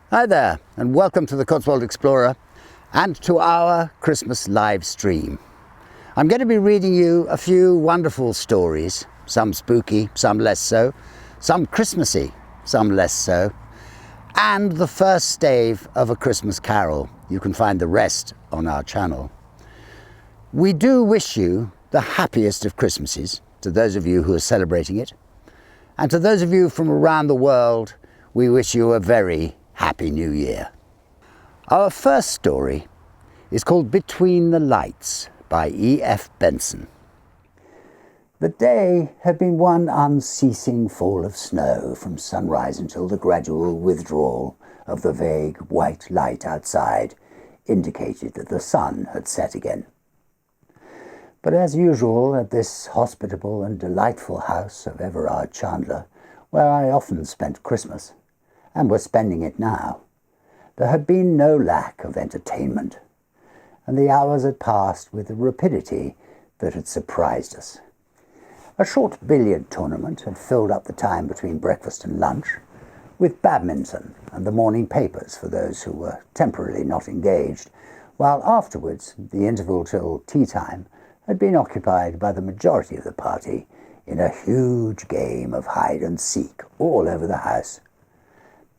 Hi there, and welcome to the Cotswold Explorer and to our Christmas live stream. I'm going to be reading you a few wonderful stories, some spooky, some less so, some Christmassy, some less so, and the first stave of A Christmas Carol. You can find the rest on our channel. We do wish you the happiest of Christmases, to those of you who are celebrating it, and to those of you from around the world, we wish you a very Happy New Year. Our first story is called Between the Lights by E.F. Benson. The day had been one unceasing fall of snow from sunrise until the gradual withdrawal of the vague white light outside indicated that the sun had set again. But as usual at this hospitable and delightful house of Everard Chandler, where I often spent Christmas, and was spending it now, there had been no lack of entertainment, and the hours had passed with a rapidity that had surprised us. A short billiard tournament had filled up the time between breakfast and lunch, with badminton and the morning papers for those who were temporarily not engaged, while afterwards the interval till tea time had been occupied by the majority of the party in a huge game of hide and seek all over the house,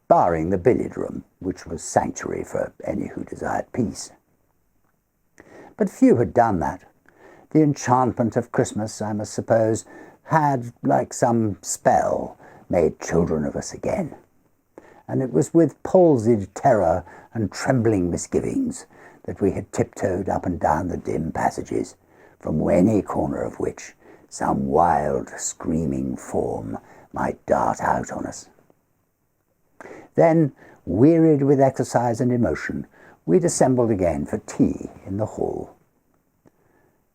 barring the billiard room, which was sanctuary for any who desired peace. But few had done that. The enchantment of Christmas, I must suppose, had, like some spell, made children of us again. And it was with palsied terror and trembling misgivings that we had tiptoed up and down the dim passages, from any corner of which some wild, screaming form might dart out on us. Then, wearied with exercise and emotion, we'd assembled again for tea in the hall.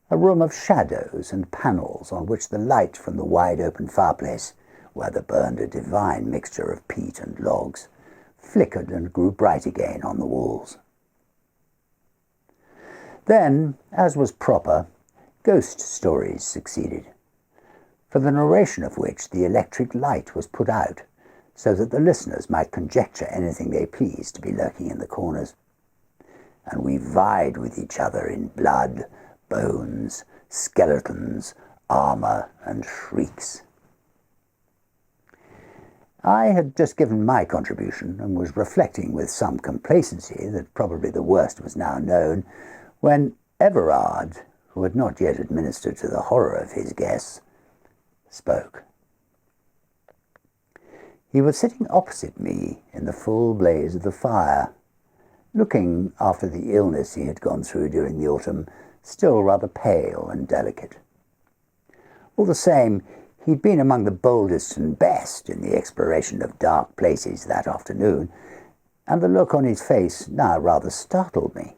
A room of shadows and panels on which the light from the wide-open fireplace, where there burned a divine mixture of peat and logs, flickered and grew bright again on the walls. Then, as was proper, ghost stories succeeded, for the narration of which the electric light was put out, so that the listeners might conjecture anything they pleased to be lurking in the corners. And we vied with each other in blood, bones, skeletons, armour, and shrieks. I had just given my contribution, and was reflecting with some complacency that probably the worst was now known, when Everard, who had not yet administered to the horror of his guests, spoke. He was sitting opposite me in the full blaze of the fire, looking, after the illness he had gone through during the autumn, still rather pale and delicate. All the same, he'd been among the boldest and best in the exploration of dark places that afternoon, and the look on his face now rather startled me.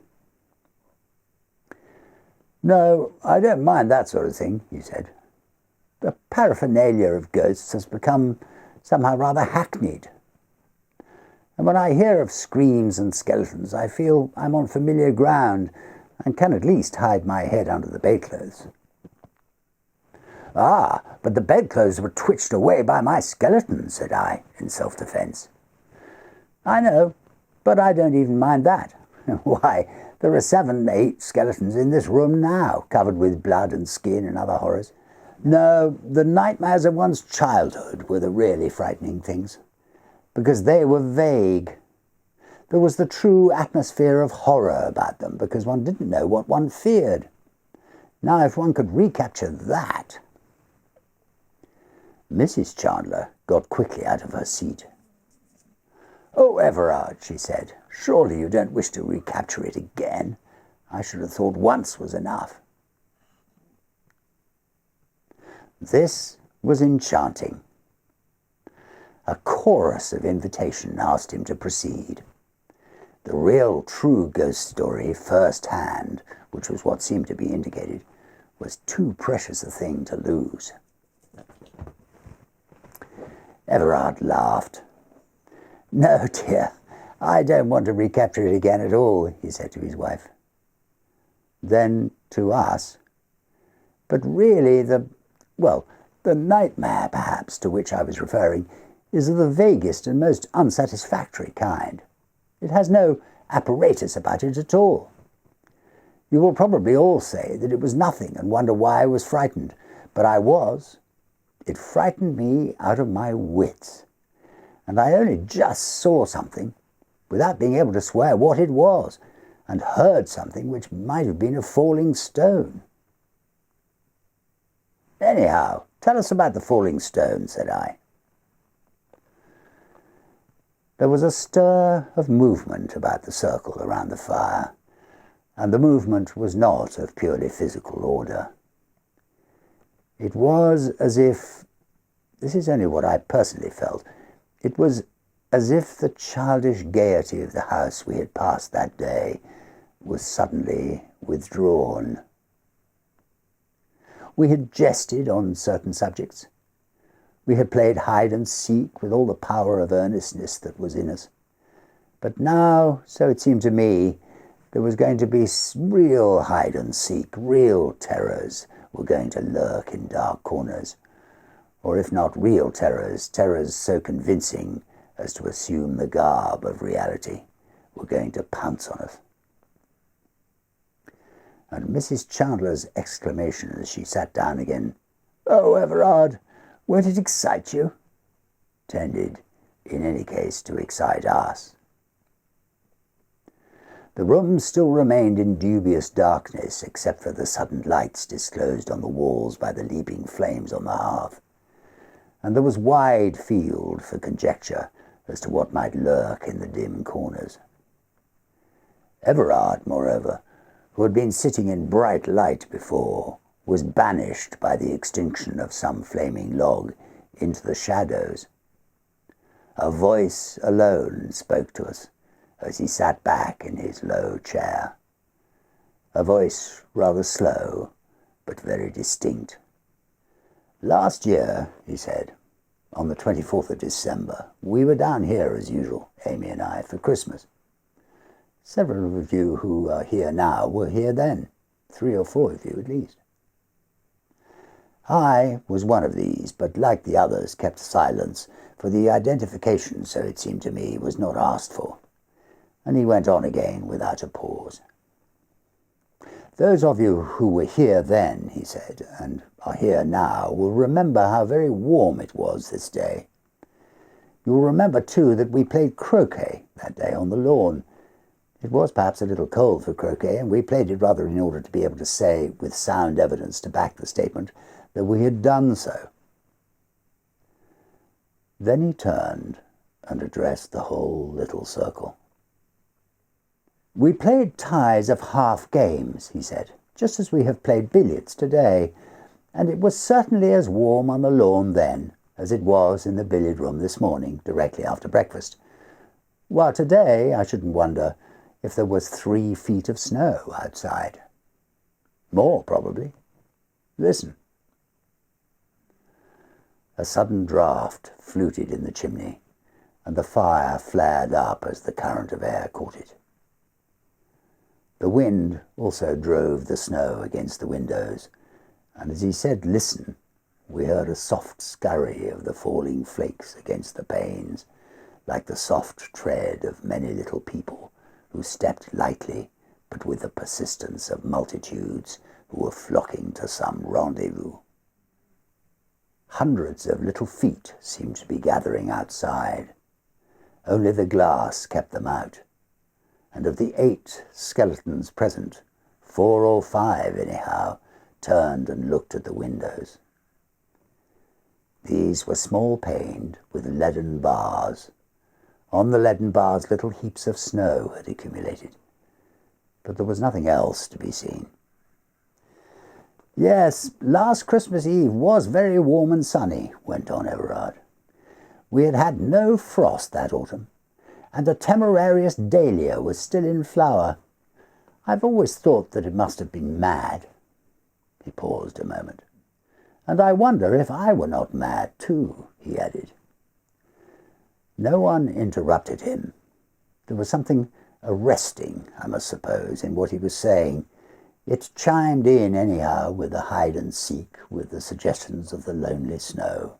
"No, I don't mind that sort of thing," he said. "The paraphernalia of ghosts has become somehow rather hackneyed. And when I hear of screams and skeletons, I feel I'm on familiar ground and can at least hide my head under the bedclothes." "Ah, but the bedclothes were twitched away by my skeleton," said I, in self-defence. "I know, but I don't even mind that. Why, there are 7, 8 skeletons in this room now, covered with blood and skin and other horrors. No, the nightmares of one's childhood were the really frightening things, because they were vague. There was the true atmosphere of horror about them, because one didn't know what one feared. Now, if one could recapture that..." Mrs. Chandler got quickly out of her seat. "Oh, Everard," she said, "surely you don't wish to recapture it again? I should have thought once was enough." This was enchanting. A chorus of invitation asked him to proceed. The real true ghost story first hand, which was what seemed to be indicated, was too precious a thing to lose. Everard laughed. "No, dear, I don't want to recapture it again at all," he said to his wife. Then to us, "But really the nightmare, perhaps, to which I was referring, is of the vaguest and most unsatisfactory kind. It has no apparatus about it at all. You will probably all say that it was nothing and wonder why I was frightened, but I was. It frightened me out of my wits, and I only just saw something, without being able to swear what it was, and heard something which might have been a falling stone. Anyhow, tell us about the falling stone, said I. There was a stir of movement about the circle around the fire, and the movement was not of purely physical order. It was as if, this is only what I personally felt, it was as if the childish gaiety of the house we had passed that day was suddenly withdrawn. We had jested on certain subjects. We had played hide and seek with all the power of earnestness that was in us. But now, so it seemed to me, there was going to be real hide and seek, real terrors were going to lurk in dark corners. Or if not real terrors, terrors so convincing as to assume the garb of reality, were going to pounce on us. And Mrs. Chandler's exclamation as she sat down again, "Oh, Everard, won't it excite you?" tended, in any case, to excite us. The room still remained in dubious darkness, except for the sudden lights disclosed on the walls by the leaping flames on the hearth, and there was wide field for conjecture as to what might lurk in the dim corners. Everard, moreover, who had been sitting in bright light before, was banished by the extinction of some flaming log into the shadows. A voice alone spoke to us as he sat back in his low chair. A voice rather slow, but very distinct. "Last year," he said, "on the 24th of December, we were down here as usual, Amy and I, for Christmas. Several of you who are here now were here then, 3 or 4 of you at least. I was one of these, but like the others kept silence, for the identification, so it seemed to me, was not asked for." And he went on again without a pause. "Those of you who were here then," he said, "and are here now, will remember how very warm it was this day. You will remember, too, that we played croquet that day on the lawn. It was perhaps a little cold for croquet, and we played it rather in order to be able to say, with sound evidence to back the statement, that we had done so." Then he turned and addressed the whole little circle. "We played ties of half games," he said, "just as we have played billiards today, and it was certainly as warm on the lawn then as it was in the billiard room this morning, directly after breakfast. While today I shouldn't wonder if there was 3 feet of snow outside. More, probably. Listen." A sudden draught fluted in the chimney, and the fire flared up as the current of air caught it. The wind also drove the snow against the windows, and as he said, "Listen," we heard a soft scurry of the falling flakes against the panes, like the soft tread of many little people who stepped lightly, but with the persistence of multitudes who were flocking to some rendezvous. Hundreds of little feet seemed to be gathering outside. Only the glass kept them out, and of the 8 skeletons present, 4 or 5 anyhow, turned and looked at the windows. These were small-paned, with leaden bars. On the leaden bars little heaps of snow had accumulated, but there was nothing else to be seen. "Yes, last Christmas Eve was very warm and sunny," went on Everard. "We had had no frost that autumn, and the temerarious dahlia was still in flower. I've always thought that it must have been mad." He paused a moment. "And I wonder if I were not mad too," he added. No one interrupted him. There was something arresting, I must suppose, in what he was saying. It chimed in, anyhow, with the hide and seek, with the suggestions of the lonely snow.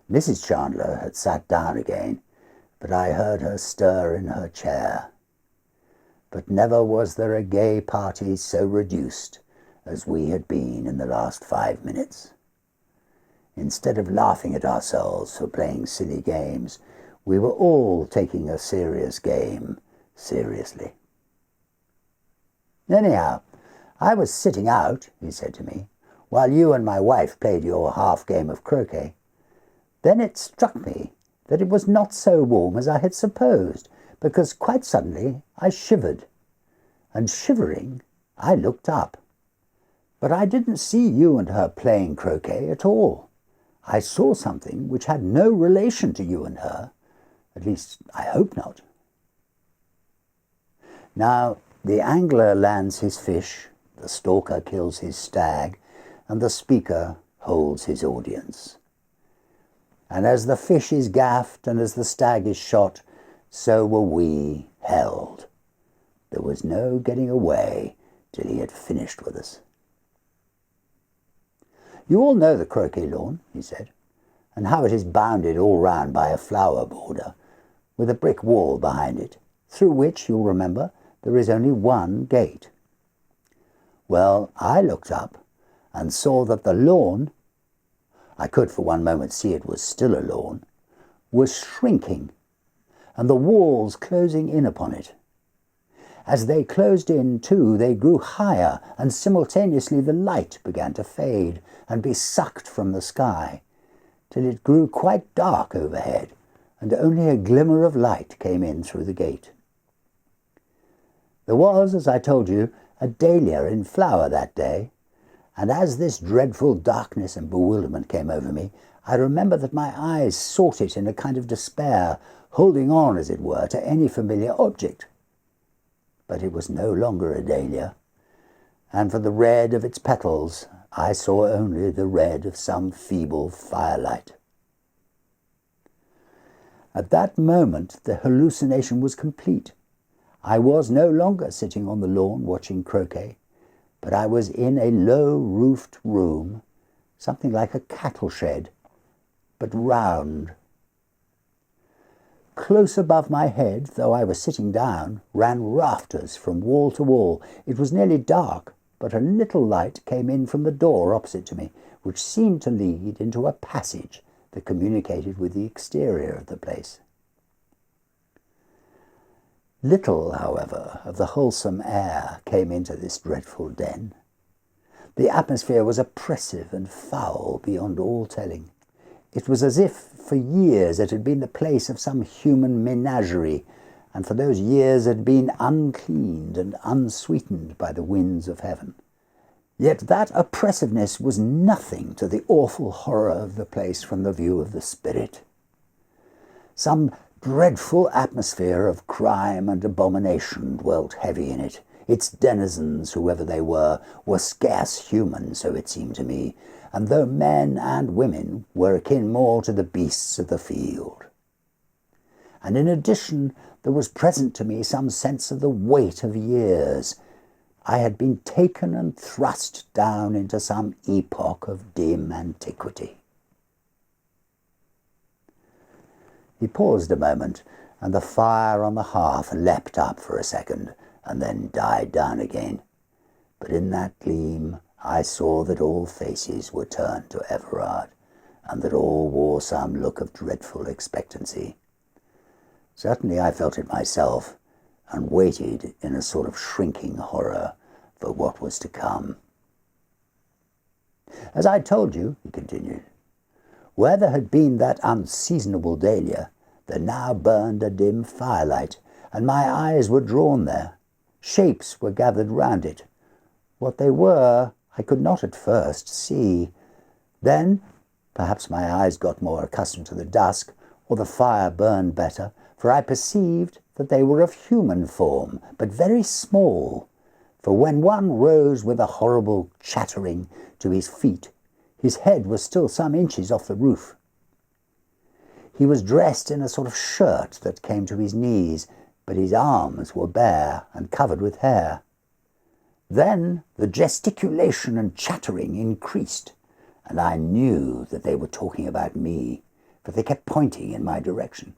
Mrs. Chandler had sat down again, but I heard her stir in her chair. But never was there a gay party so reduced as we had been in the last 5 minutes. Instead of laughing at ourselves for playing silly games, we were all taking a serious game seriously. "Anyhow, I was sitting out," he said to me, "while you and my wife played your half game of croquet. Then it struck me that it was not so warm as I had supposed, because quite suddenly I shivered, and shivering, I looked up. But I didn't see you and her playing croquet at all. I saw something which had no relation to you and her. At least, I hope not." Now, the angler lands his fish, the stalker kills his stag, and the speaker holds his audience. And as the fish is gaffed and as the stag is shot, so were we held. There was no getting away till he had finished with us. "You all know the croquet lawn," he said, "and how it is bounded all round by a flower border, with a brick wall behind it, through which, you'll remember, there is only one gate. Well, I looked up and saw that the lawn, I could for one moment see it was still a lawn, was shrinking, and the walls closing in upon it. As they closed in, too, they grew higher, and simultaneously the light began to fade and be sucked from the sky, till it grew quite dark overhead, and only a glimmer of light came in through the gate. There was, as I told you, a dahlia in flower that day, and as this dreadful darkness and bewilderment came over me, I remember that my eyes sought it in a kind of despair, holding on, as it were, to any familiar object. But it was no longer a dahlia, and for the red of its petals I saw only the red of some feeble firelight. At that moment the hallucination was complete. I was no longer sitting on the lawn watching croquet, but I was in a low-roofed room, something like a cattle shed, but round. Close above my head, though I was sitting down, ran rafters from wall to wall. It was nearly dark, but a little light came in from the door opposite to me, which seemed to lead into a passage that communicated with the exterior of the place. Little, however, of the wholesome air came into this dreadful den. The atmosphere was oppressive and foul beyond all telling. It was as if for years it had been the place of some human menagerie, and for those years had been uncleaned and unsweetened by the winds of heaven. Yet that oppressiveness was nothing to the awful horror of the place from the view of the spirit. Some dreadful atmosphere of crime and abomination dwelt heavy in it. Its denizens, whoever they were scarce human, so it seemed to me, and though men and women were akin more to the beasts of the field. And in addition, there was present to me some sense of the weight of years. I had been taken and thrust down into some epoch of dim antiquity. He paused a moment, and the fire on the hearth leapt up for a second, and then died down again. But in that gleam I saw that all faces were turned to Everard, and that all wore some look of dreadful expectancy. Certainly I felt it myself, and waited in a sort of shrinking horror for what was to come. "As I told you," he continued, "where there had been that unseasonable dahlia, there now burned a dim firelight, and my eyes were drawn there. Shapes were gathered round it. What they were I could not at first see. Then, perhaps my eyes got more accustomed to the dusk, or the fire burned better, for I perceived that they were of human form, but very small. For when one rose with a horrible chattering to his feet, his head was still some inches off the roof. He was dressed in a sort of shirt that came to his knees, but his arms were bare and covered with hair. Then the gesticulation and chattering increased, and I knew that they were talking about me, for they kept pointing in my direction.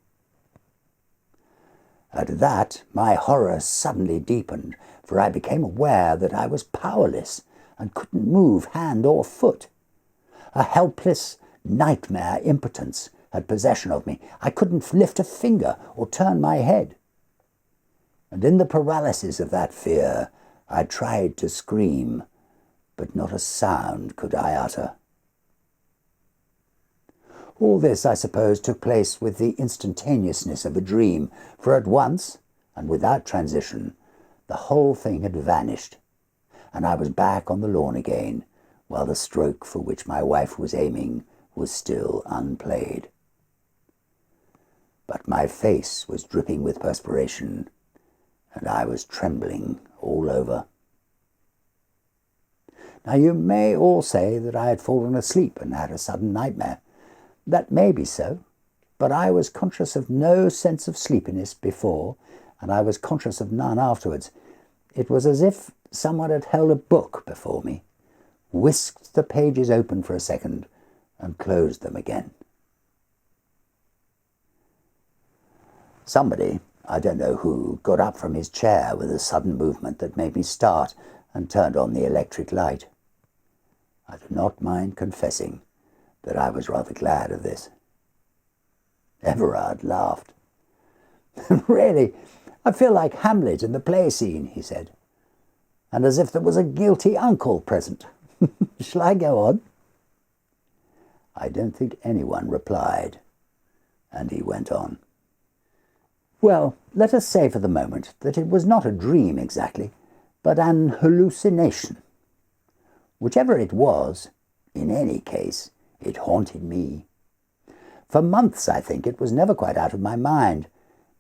At that, my horror suddenly deepened, for I became aware that I was powerless and couldn't move hand or foot. A helpless, nightmare impotence had possession of me. I couldn't lift a finger or turn my head. And in the paralysis of that fear, I tried to scream, but not a sound could I utter. All this, I suppose, took place with the instantaneousness of a dream, for at once, and without transition, the whole thing had vanished, and I was back on the lawn again, while the stroke for which my wife was aiming was still unplayed. But my face was dripping with perspiration, and I was trembling all over. Now you may all say that I had fallen asleep and had a sudden nightmare. That may be so, but I was conscious of no sense of sleepiness before, and I was conscious of none afterwards. It was as if someone had held a book before me, whisked the pages open for a second, and closed them again. Somebody, I don't know who, got up from his chair with a sudden movement that made me start and turned on the electric light. I do not mind confessing that I was rather glad of this. Everard laughed. "Really, I feel like Hamlet in the play scene," he said, "and as if there was a guilty uncle present. Shall I go on?" I don't think anyone replied, and he went on. "Well, let us say for the moment that it was not a dream exactly, but an hallucination. Whichever it was, in any case, it haunted me. For months, I think, it was never quite out of my mind,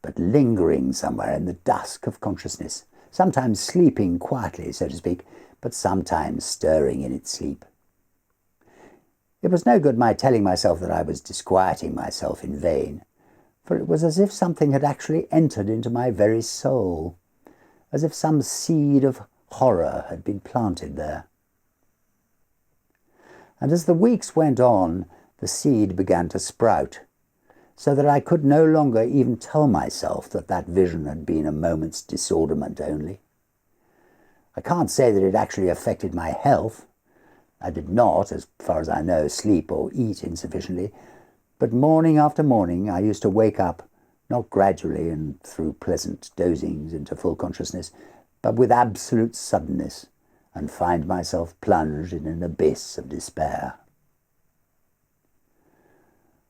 but lingering somewhere in the dusk of consciousness, sometimes sleeping quietly, so to speak, but sometimes stirring in its sleep. It was no good my telling myself that I was disquieting myself in vain, for it was as if something had actually entered into my very soul, as if some seed of horror had been planted there. And as the weeks went on, the seed began to sprout, so that I could no longer even tell myself that that vision had been a moment's disorderment only. I can't say that it actually affected my health. I did not, as far as I know, sleep or eat insufficiently, but morning after morning I used to wake up, not gradually and through pleasant dozings into full consciousness, but with absolute suddenness, and find myself plunged in an abyss of despair.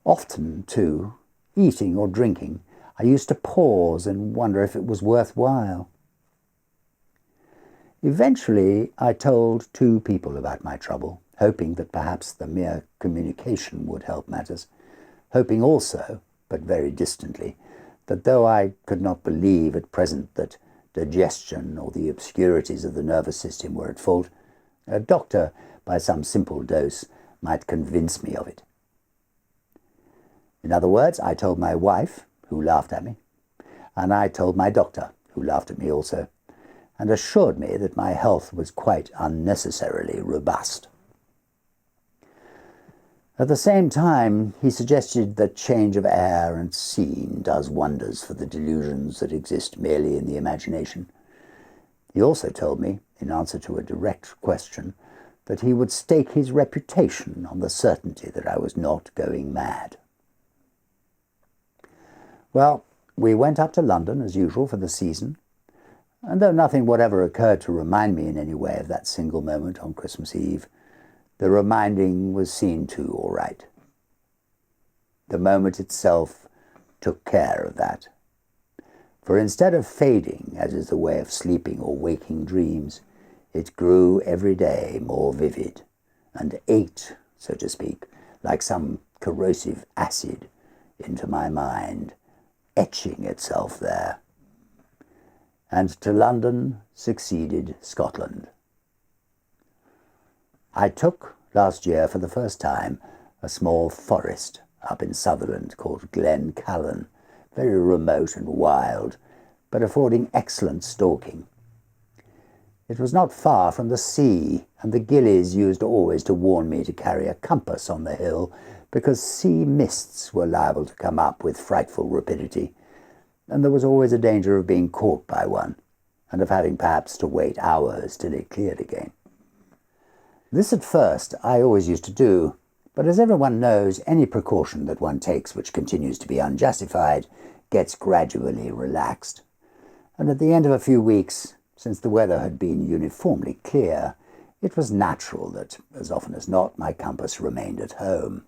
Often, too, eating or drinking, I used to pause and wonder if it was worthwhile. Eventually, I told 2 people about my trouble, hoping that perhaps the mere communication would help matters, hoping also, but very distantly, that though I could not believe at present that digestion or the obscurities of the nervous system were at fault, a doctor, by some simple dose, might convince me of it. In other words, I told my wife, who laughed at me, and I told my doctor, who laughed at me also, and assured me that my health was quite unnecessarily robust. At the same time, he suggested that change of air and scene does wonders for the delusions that exist merely in the imagination. He also told me, in answer to a direct question, that he would stake his reputation on the certainty that I was not going mad. Well, we went up to London, as usual, for the season, and though nothing whatever occurred to remind me in any way of that single moment on Christmas Eve, the reminding was seen to all right. The moment itself took care of that. For instead of fading, as is the way of sleeping or waking dreams, it grew every day more vivid, and ate, so to speak, like some corrosive acid into my mind, etching itself there. And to London succeeded Scotland. I took, last year for the first time, a small forest up in Sutherland called Glen Callan, very remote and wild, but affording excellent stalking. It was not far from the sea, and the gillies used always to warn me to carry a compass on the hill, because sea mists were liable to come up with frightful rapidity, and there was always a danger of being caught by one, and of having perhaps to wait hours till it cleared again. This at first I always used to do, but as everyone knows, any precaution that one takes which continues to be unjustified gets gradually relaxed, and at the end of a few weeks, since the weather had been uniformly clear, it was natural that, as often as not, my compass remained at home.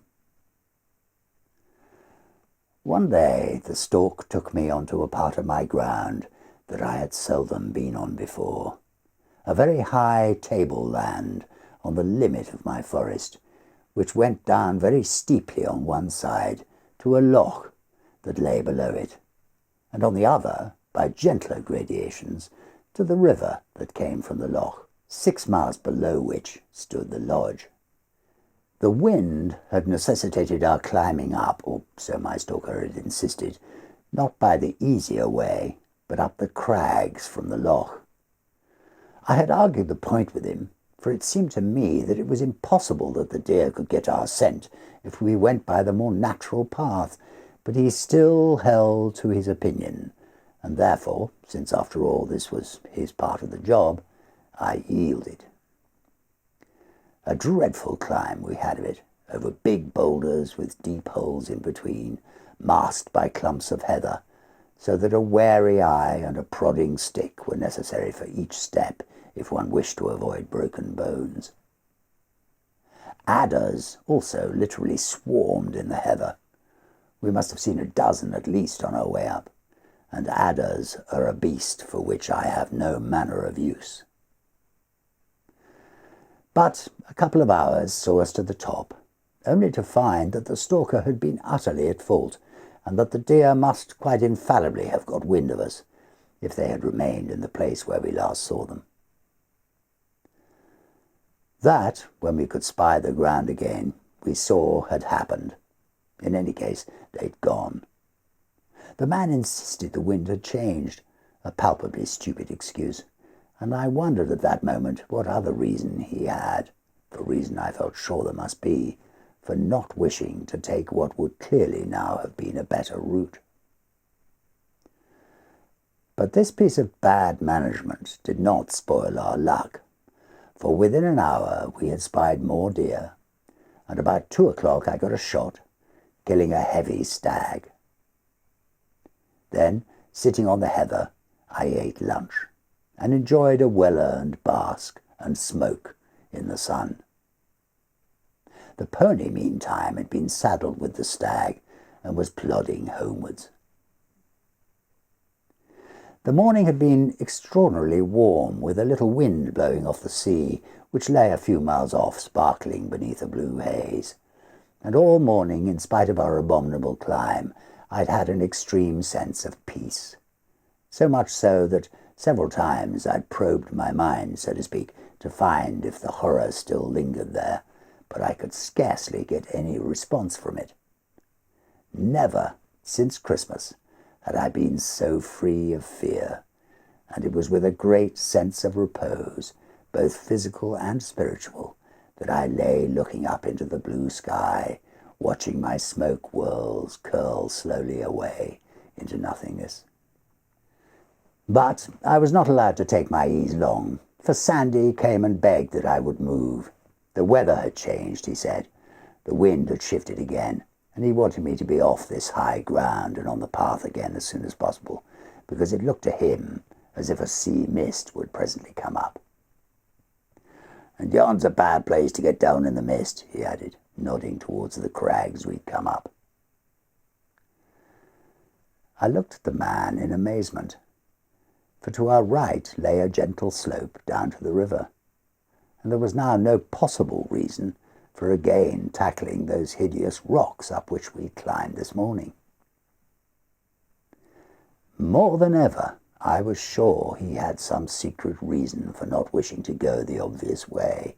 One day the stork took me onto a part of my ground that I had seldom been on before, a very high tableland on the limit of my forest, which went down very steeply on one side to a loch that lay below it, and on the other, by gentler gradations, to the river that came from the loch, 6 miles below which stood the lodge. The wind had necessitated our climbing up, or so my stalker had insisted, not by the easier way, but up the crags from the loch. I had argued the point with him, for it seemed to me that it was impossible that the deer could get our scent if we went by the more natural path, but he still held to his opinion, and therefore, since after all this was his part of the job, I yielded. A dreadful climb we had of it, over big boulders with deep holes in between, masked by clumps of heather, so that a wary eye and a prodding stick were necessary for each step if one wished to avoid broken bones. Adders also literally swarmed in the heather. We must have seen a dozen at least on our way up, and adders are a beast for which I have no manner of use. But a couple of hours saw us to the top, only to find that the stalker had been utterly at fault, and that the deer must quite infallibly have got wind of us, if they had remained in the place where we last saw them. That, when we could spy the ground again, we saw had happened. In any case, they'd gone. The man insisted the wind had changed, a palpably stupid excuse, and I wondered at that moment what other reason he had, the reason I felt sure there must be, for not wishing to take what would clearly now have been a better route. But this piece of bad management did not spoil our luck, for within an hour we had spied more deer, and about 2 o'clock I got a shot, killing a heavy stag. Then, sitting on the heather, I ate lunch, and enjoyed a well-earned bask and smoke in the sun. The pony, meantime, had been saddled with the stag, and was plodding homewards. The morning had been extraordinarily warm, with a little wind blowing off the sea, which lay a few miles off, sparkling beneath a blue haze. And all morning, in spite of our abominable climb, I'd had an extreme sense of peace. So much so that several times I'd probed my mind, so to speak, to find if the horror still lingered there, but I could scarcely get any response from it. Never, since Christmas, had I been so free of fear, and it was with a great sense of repose, both physical and spiritual, that I lay looking up into the blue sky, watching my smoke whirls curl slowly away into nothingness. But I was not allowed to take my ease long, for Sandy came and begged that I would move. The weather had changed, he said. The wind had shifted again, and he wanted me to be off this high ground and on the path again as soon as possible, because it looked to him as if a sea mist would presently come up. "And yon's a bad place to get down in the mist," he added, nodding towards the crags we'd come up. I looked at the man in amazement, for to our right lay a gentle slope down to the river, and there was now no possible reason for again tackling those hideous rocks up which we climbed this morning. More than ever, I was sure he had some secret reason for not wishing to go the obvious way.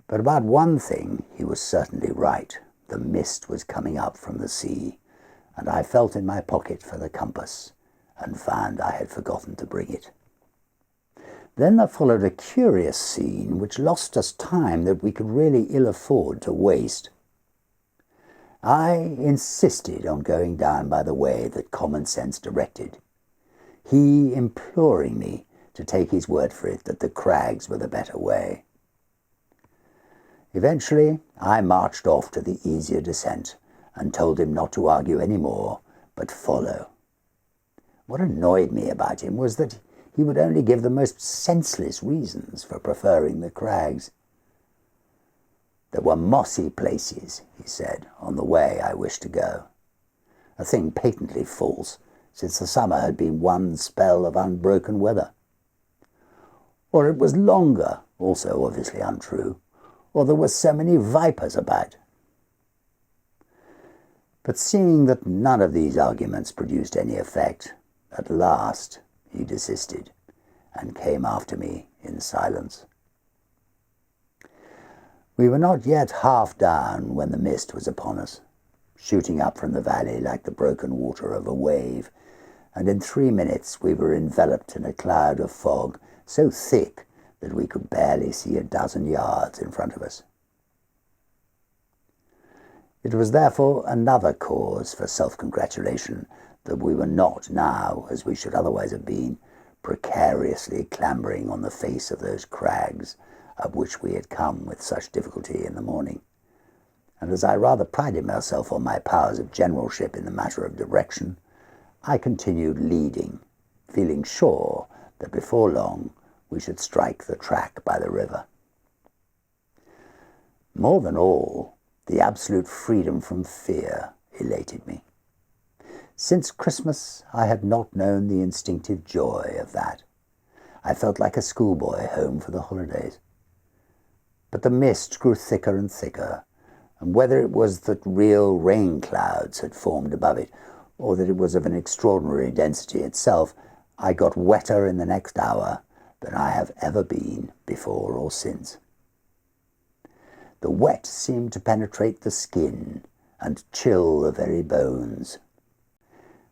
But about one thing he was certainly right. The mist was coming up from the sea, and I felt in my pocket for the compass, and found I had forgotten to bring it. Then there followed a curious scene which lost us time that we could really ill afford to waste. I insisted on going down by the way that common sense directed, he imploring me to take his word for it that the crags were the better way. Eventually, I marched off to the easier descent and told him not to argue any more, but follow. What annoyed me about him was that he would only give the most senseless reasons for preferring the crags. There were mossy places, he said, on the way I wished to go, a thing patently false, since the summer had been one spell of unbroken weather. Or it was longer, also obviously untrue, or there were so many vipers about. But seeing that none of these arguments produced any effect, at last he desisted and came after me in silence. We were not yet half down when the mist was upon us, shooting up from the valley like the broken water of a wave, and in 3 minutes we were enveloped in a cloud of fog so thick that we could barely see a dozen yards in front of us. It was therefore another cause for self-congratulation that we were not now, as we should otherwise have been, precariously clambering on the face of those crags up which we had come with such difficulty in the morning. And as I rather prided myself on my powers of generalship in the matter of direction, I continued leading, feeling sure that before long we should strike the track by the river. More than all, the absolute freedom from fear elated me. Since Christmas, I had not known the instinctive joy of that. I felt like a schoolboy home for the holidays. But the mist grew thicker and thicker, and whether it was that real rain clouds had formed above it, or that it was of an extraordinary density itself, I got wetter in the next hour than I have ever been before or since. The wet seemed to penetrate the skin and chill the very bones.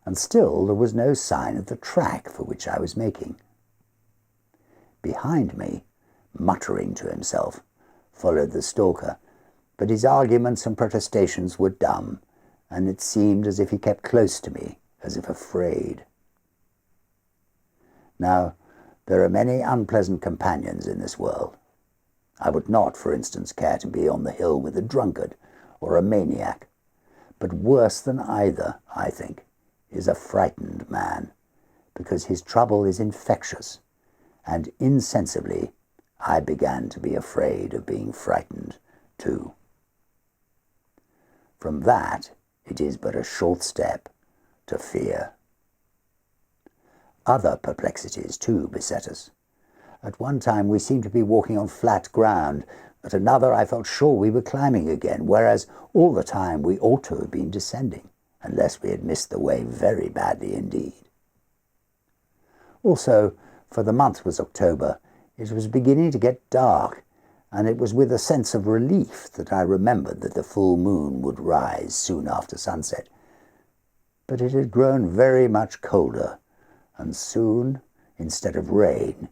And still there was no sign of the track for which I was making. Behind me, muttering to himself, followed the stalker, but his arguments and protestations were dumb, and it seemed as if he kept close to me, as if afraid. Now, there are many unpleasant companions in this world. I would not, for instance, care to be on the hill with a drunkard or a maniac, but worse than either, I think, is a frightened man, because his trouble is infectious, and insensibly I began to be afraid of being frightened too. From that it is but a short step to fear. Other perplexities too beset us. At one time we seemed to be walking on flat ground, at another I felt sure we were climbing again, whereas all the time we ought to have been descending, unless we had missed the way very badly indeed. Also, for the month was October, it was beginning to get dark, and it was with a sense of relief that I remembered that the full moon would rise soon after sunset. But it had grown very much colder, and soon, instead of rain,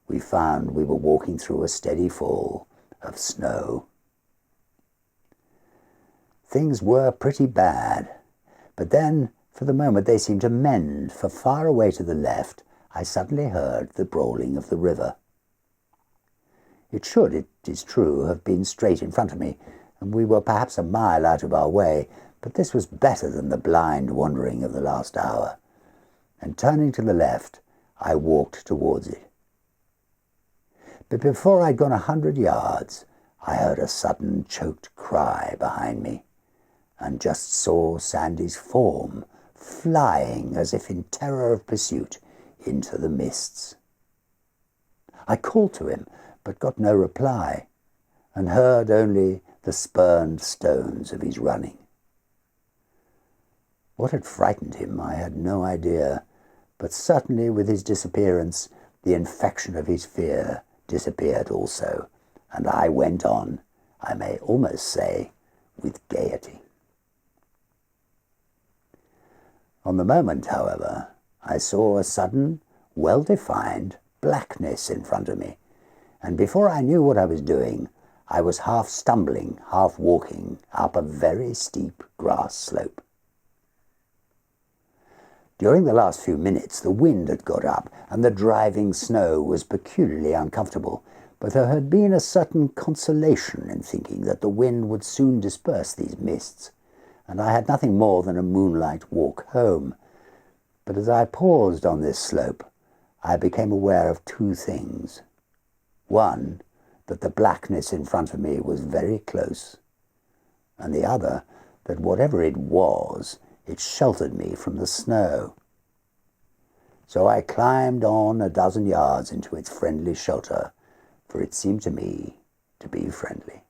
we found we were walking through a steady fall of snow. Things were pretty bad, but then, for the moment, they seemed to mend, for far away to the left I suddenly heard the brawling of the river. It should, it is true, have been straight in front of me, and we were perhaps a mile out of our way, but this was better than the blind wandering of the last hour, and turning to the left, I walked towards it. But before I'd gone 100 yards, I heard a sudden choked cry behind me, and just saw Sandy's form flying as if in terror of pursuit into the mists. I called to him, but got no reply, and heard only the spurned stones of his running. What had frightened him I had no idea, but certainly with his disappearance the infection of his fear disappeared also, and I went on, I may almost say, with gaiety. On the moment, however, I saw a sudden, well-defined blackness in front of me, and before I knew what I was doing, I was half stumbling, half walking up a very steep grass slope. During the last few minutes the wind had got up and the driving snow was peculiarly uncomfortable, but there had been a certain consolation in thinking that the wind would soon disperse these mists, and I had nothing more than a moonlight walk home. But as I paused on this slope, I became aware of two things. One, that the blackness in front of me was very close, and the other, that whatever it was, it sheltered me from the snow. So I climbed on a dozen yards into its friendly shelter, for it seemed to me to be friendly.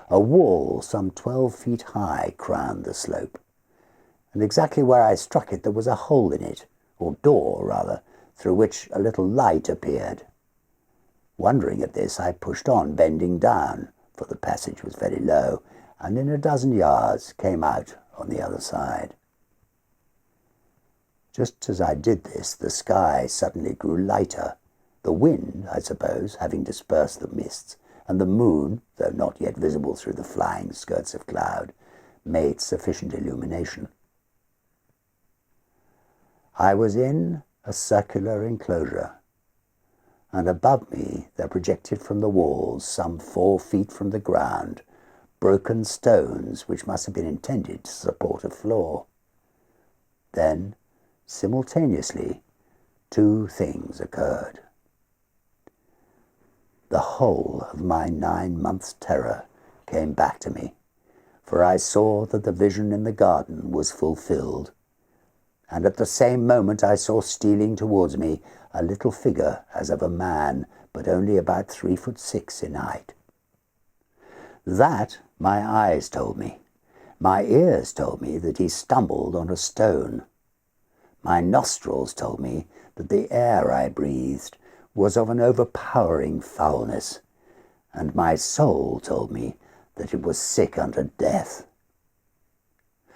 A wall some 12 feet high crowned the slope, and exactly where I struck it there was a hole in it, or door rather, through which a little light appeared. Wondering at this, I pushed on, bending down, for the passage was very low, and in a dozen yards came out on the other side. Just as I did this, the sky suddenly grew lighter, the wind, I suppose, having dispersed the mists, and the moon, though not yet visible through the flying skirts of cloud, made sufficient illumination. I was in a circular enclosure, and above me there projected from the walls, some 4 feet from the ground, broken stones which must have been intended to support a floor. Then, simultaneously, two things occurred. The whole of my 9 months' terror came back to me, for I saw that the vision in the garden was fulfilled, and at the same moment I saw stealing towards me a little figure as of a man, but only about 3'6" in height. That my eyes told me. My ears told me that he stumbled on a stone. My nostrils told me that the air I breathed was of an overpowering foulness, and my soul told me that it was sick unto death.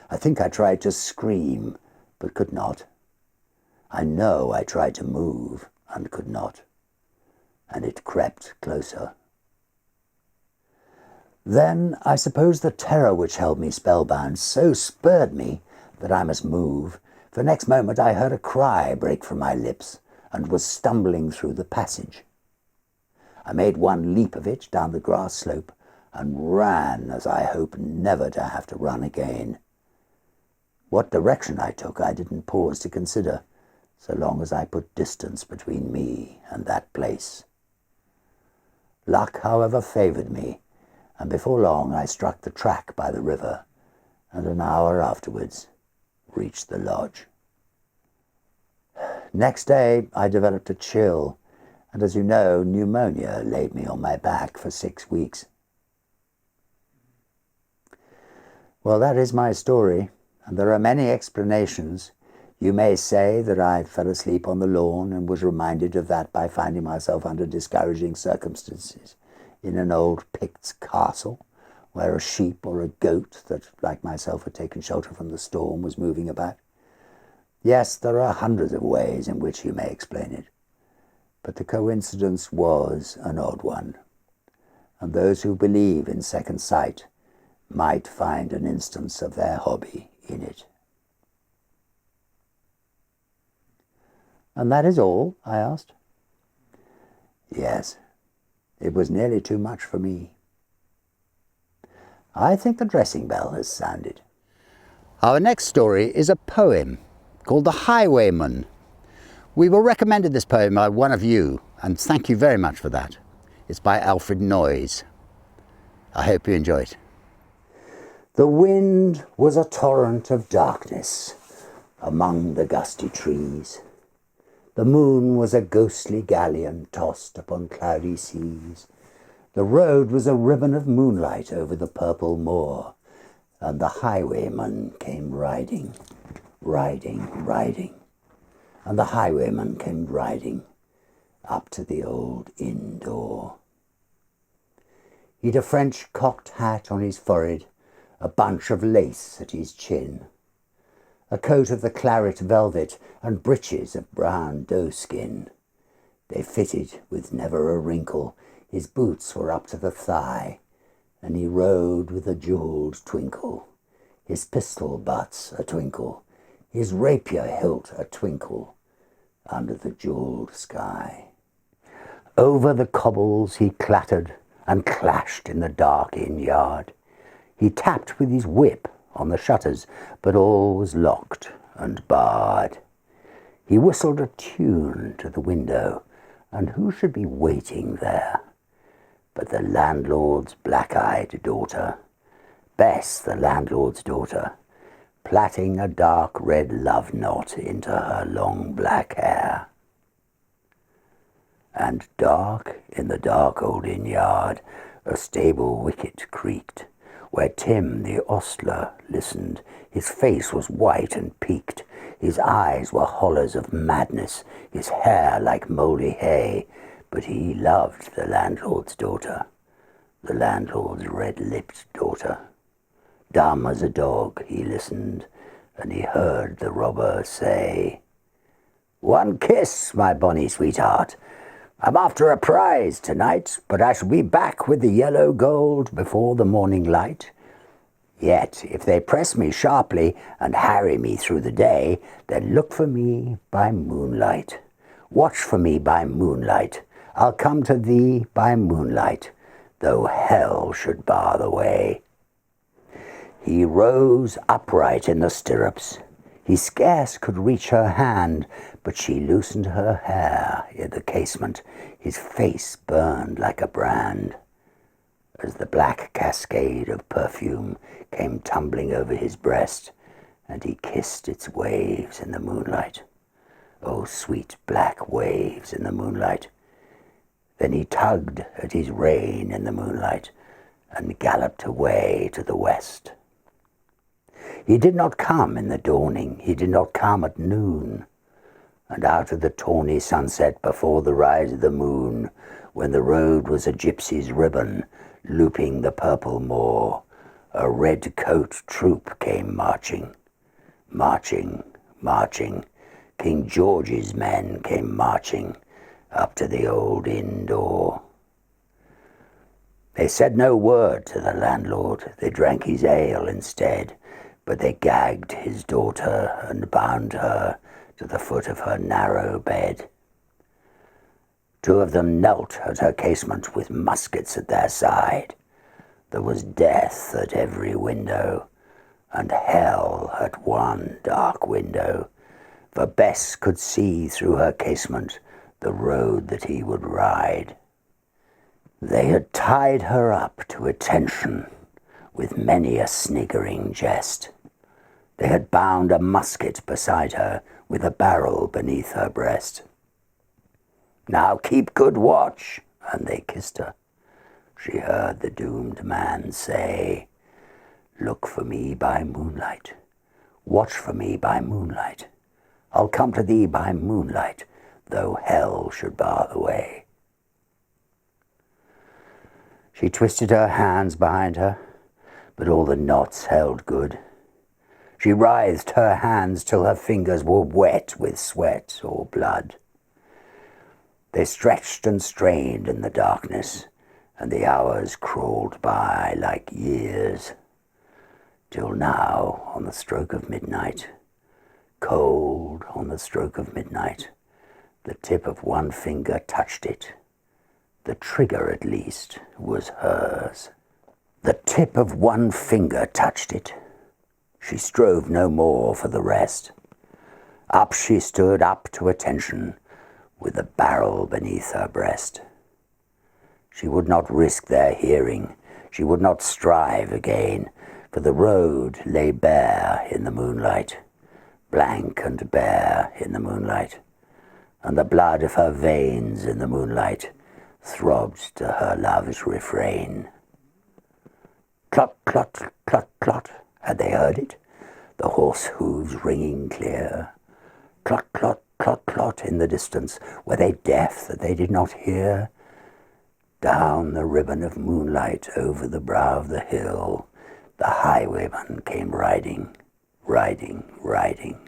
I think I tried to scream, but could not. I know I tried to move, and could not, and it crept closer. Then I suppose the terror which held me spellbound so spurred me that I must move, for next moment I heard a cry break from my lips, and was stumbling through the passage. I made one leap of it down the grass slope, and ran as I hope never to have to run again. What direction I took I didn't pause to consider, so long as I put distance between me and that place. Luck, however, favoured me, and before long I struck the track by the river, and an hour afterwards reached the lodge. Next day I developed a chill, and as you know, pneumonia laid me on my back for 6 weeks. Well, that is my story, and there are many explanations. You may say that I fell asleep on the lawn and was reminded of that by finding myself under discouraging circumstances in an old Pict's castle, where a sheep or a goat that, like myself, had taken shelter from the storm was moving about. Yes, there are hundreds of ways in which you may explain it, but the coincidence was an odd one, and those who believe in second sight might find an instance of their hobby in it. "And that is all?" I asked. "Yes, it was nearly too much for me. I think the dressing bell has sounded." Our next story is a poem called The Highwayman. We were recommended this poem by one of you, and thank you very much for that. It's by Alfred Noyes. I hope you enjoy it. The wind was a torrent of darkness among the gusty trees. The moon was a ghostly galleon tossed upon cloudy seas. The road was a ribbon of moonlight over the purple moor, and the highwayman came riding, riding, riding, and the highwayman came riding up to the old inn door. He'd a French cocked hat on his forehead, a bunch of lace at his chin, a coat of the claret velvet, and breeches of brown doe-skin. They fitted with never a wrinkle, His boots were up to the thigh, and he rode with a jewelled twinkle, his pistol butts a twinkle, his rapier hilt a twinkle, under the jewelled sky. Over the cobbles he clattered and clashed in the dark inn yard. He tapped with his whip on the shutters, but all was locked and barred. He whistled a tune to the window, and who should be waiting there but the landlord's black-eyed daughter, Bess, the landlord's daughter, plaiting a dark red love knot into her long black hair. And dark in the dark old inn yard a stable wicket creaked, where Tim the ostler listened. His face was white and peaked, his eyes were hollows of madness, his hair like mouldy hay, but he loved the landlord's daughter, the landlord's red-lipped daughter. Dumb as a dog he listened, and he heard the robber say, "One kiss, my bonny sweetheart. I'm after a prize tonight, but I shall be back with the yellow gold before the morning light. Yet, if they press me sharply and harry me through the day, then look for me by moonlight. Watch for me by moonlight. I'll come to thee by moonlight, though hell should bar the way." He rose upright in the stirrups. He scarce could reach her hand, but she loosened her hair in the casement. His face burned like a brand, as the black cascade of perfume came tumbling over his breast, and he kissed its waves in the moonlight. Oh, sweet black waves in the moonlight. Then he tugged at his rein in the moonlight and galloped away to the west. He did not come in the dawning, he did not come at noon, and out of the tawny sunset before the rise of the moon, when the road was a gypsy's ribbon, looping the purple moor, a red-coat troop came marching, marching, marching. King George's men came marching up to the old inn door. They said no word to the landlord, they drank his ale instead, but they gagged his daughter and bound her to the foot of her narrow bed. Two of them knelt at her casement with muskets at their side. There was death at every window, and hell at one dark window, for Bess could see through her casement the road that he would ride. They had tied her up to attention with many a sniggering jest. They had bound a musket beside her with a barrel beneath her breast. "Now keep good watch," and they kissed her. She heard the doomed man say, "Look for me by moonlight, watch for me by moonlight. I'll come to thee by moonlight, though hell should bar the way." She twisted her hands behind her, but all the knots held good. She writhed her hands till her fingers were wet with sweat or blood. They stretched and strained in the darkness, and the hours crawled by like years, till now, on the stroke of midnight, cold on the stroke of midnight, the tip of one finger touched it. The trigger, at least, was hers. The tip of one finger touched it. She strove no more for the rest. Up she stood, up to attention, with the barrel beneath her breast. She would not risk their hearing, she would not strive again, for the road lay bare in the moonlight, blank and bare in the moonlight, and the blood of her veins in the moonlight throbbed to her love's refrain. Clot, clot, clot, clot. Had they heard it? The horse hooves ringing clear. Clot, clot, clot, clot in the distance. Were they deaf that they did not hear? Down the ribbon of moonlight over the brow of the hill, the highwayman came riding, riding, riding.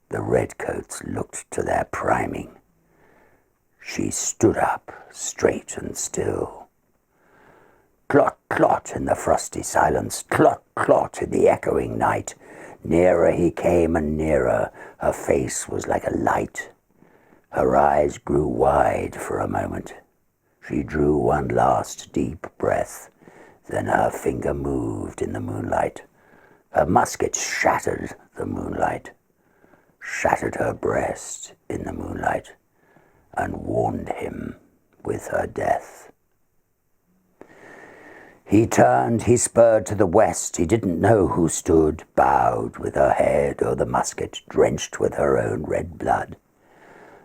The redcoats looked to their priming. She stood up, straight and still. Clot, clot in the frosty silence, clot, clot in the echoing night. Nearer he came and nearer, her face was like a light. Her eyes grew wide for a moment. She drew one last deep breath, then her finger moved in the moonlight. Her musket shattered the moonlight, shattered her breast in the moonlight, and warned him with her death. He turned, he spurred to the west. He didn't know who stood, bowed with her head o'er the musket, drenched with her own red blood.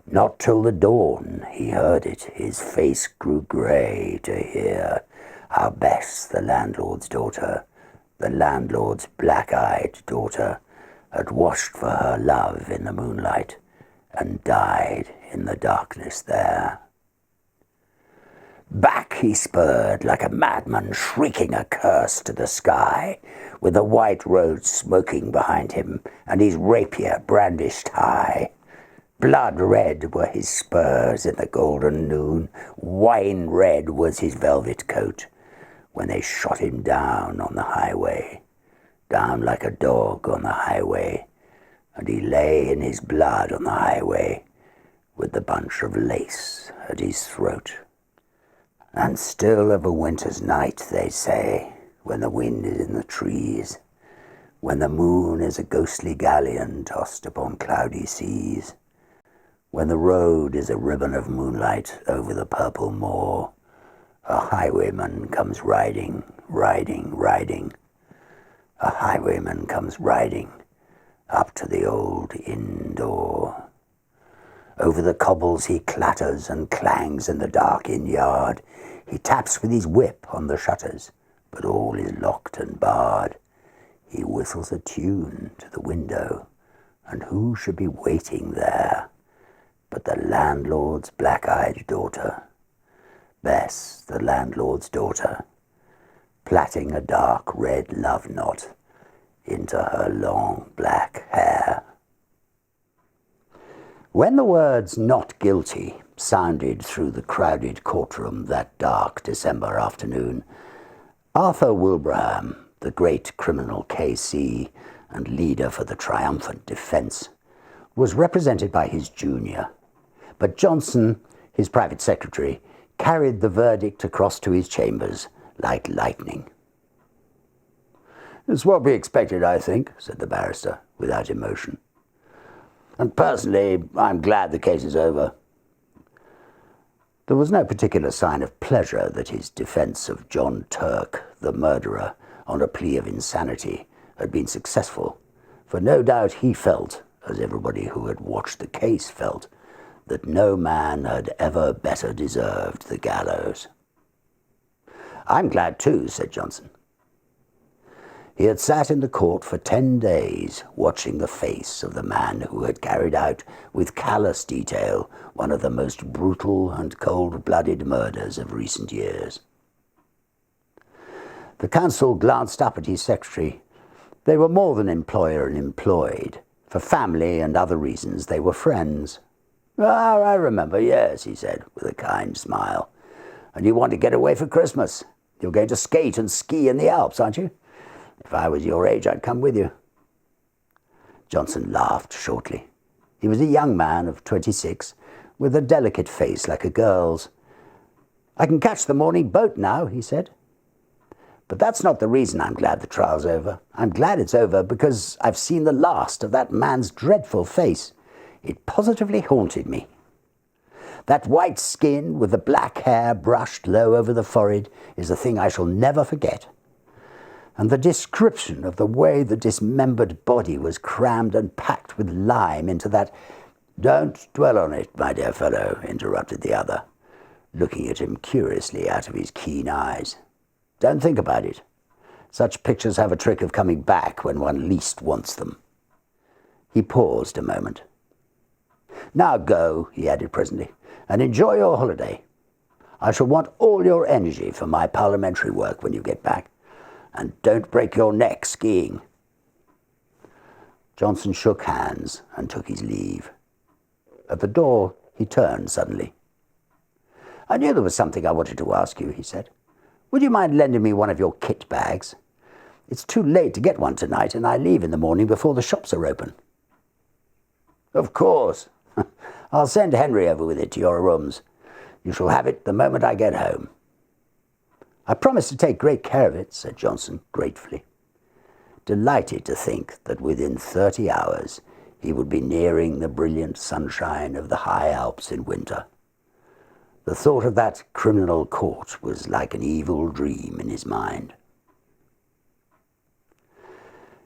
Not till the dawn he heard it. His face grew grey to hear how Bess, the landlord's daughter, the landlord's black-eyed daughter, had washed for her love in the moonlight and died in the darkness there. Back he spurred like a madman, shrieking a curse to the sky, with the white road smoking behind him and his rapier brandished high. Blood red were his spurs in the golden noon, wine red was his velvet coat, when they shot him down on the highway, down like a dog on the highway, and he lay in his blood on the highway, with the bunch of lace at his throat. And still of a winter's night, they say, when the wind is in the trees, when the moon is a ghostly galleon tossed upon cloudy seas, when the road is a ribbon of moonlight over the purple moor, a highwayman comes riding, riding, riding. A highwayman comes riding up to the old inn door. Over the cobbles he clatters and clangs in the dark inn yard. He taps with his whip on the shutters, but all is locked and barred. He whistles a tune to the window, and who should be waiting there but the landlord's black-eyed daughter, Bess, the landlord's daughter, plaiting a dark red love knot into her long black hair. When the words "not guilty" sounded through the crowded courtroom that dark December afternoon, Arthur Wilbraham, the great criminal KC and leader for the triumphant defence, was represented by his junior, but Johnson, his private secretary, carried the verdict across to his chambers like lightning. "It's what we expected, I think," said the barrister, without emotion. "And personally, I'm glad the case is over." There was no particular sign of pleasure that his defence of John Turk, the murderer, on a plea of insanity, had been successful, for no doubt he felt, as everybody who had watched the case felt, that no man had ever better deserved the gallows. "I'm glad too," said Johnson. He had sat in the court for 10 days, watching the face of the man who had carried out with callous detail one of the most brutal and cold-blooded murders of recent years. The counsel glanced up at his secretary. They were more than employer and employed. For family and other reasons, they were friends. "Ah, I remember, yes," he said, with a kind smile. "And you want to get away for Christmas. You're going to skate and ski in the Alps, aren't you? If I was your age, I'd come with you." Johnson laughed shortly. He was a young man of 26, with a delicate face like a girl's. "I can catch the morning boat now," he said. "But that's not the reason I'm glad the trial's over. I'm glad it's over because I've seen the last of that man's dreadful face. It positively haunted me. That white skin with the black hair brushed low over the forehead is a thing I shall never forget. And the description of the way the dismembered body was crammed and packed with lime into that—" "Don't dwell on it, my dear fellow," interrupted the other, looking at him curiously out of his keen eyes. "Don't think about it. Such pictures have a trick of coming back when one least wants them." He paused a moment. "Now go," he added presently, "and enjoy your holiday. I shall want all your energy for my parliamentary work when you get back. And don't break your neck skiing." Johnson shook hands and took his leave. At the door, he turned suddenly. "I knew there was something I wanted to ask you," he said. "Would you mind lending me one of your kit bags? It's too late to get one tonight, and I leave in the morning before the shops are open." "Of course. I'll send Henry over with it to your rooms. You shall have it the moment I get home." "I promise to take great care of it," said Johnson gratefully, delighted to think that within 30 hours he would be nearing the brilliant sunshine of the high Alps in winter. The thought of that criminal court was like an evil dream in his mind.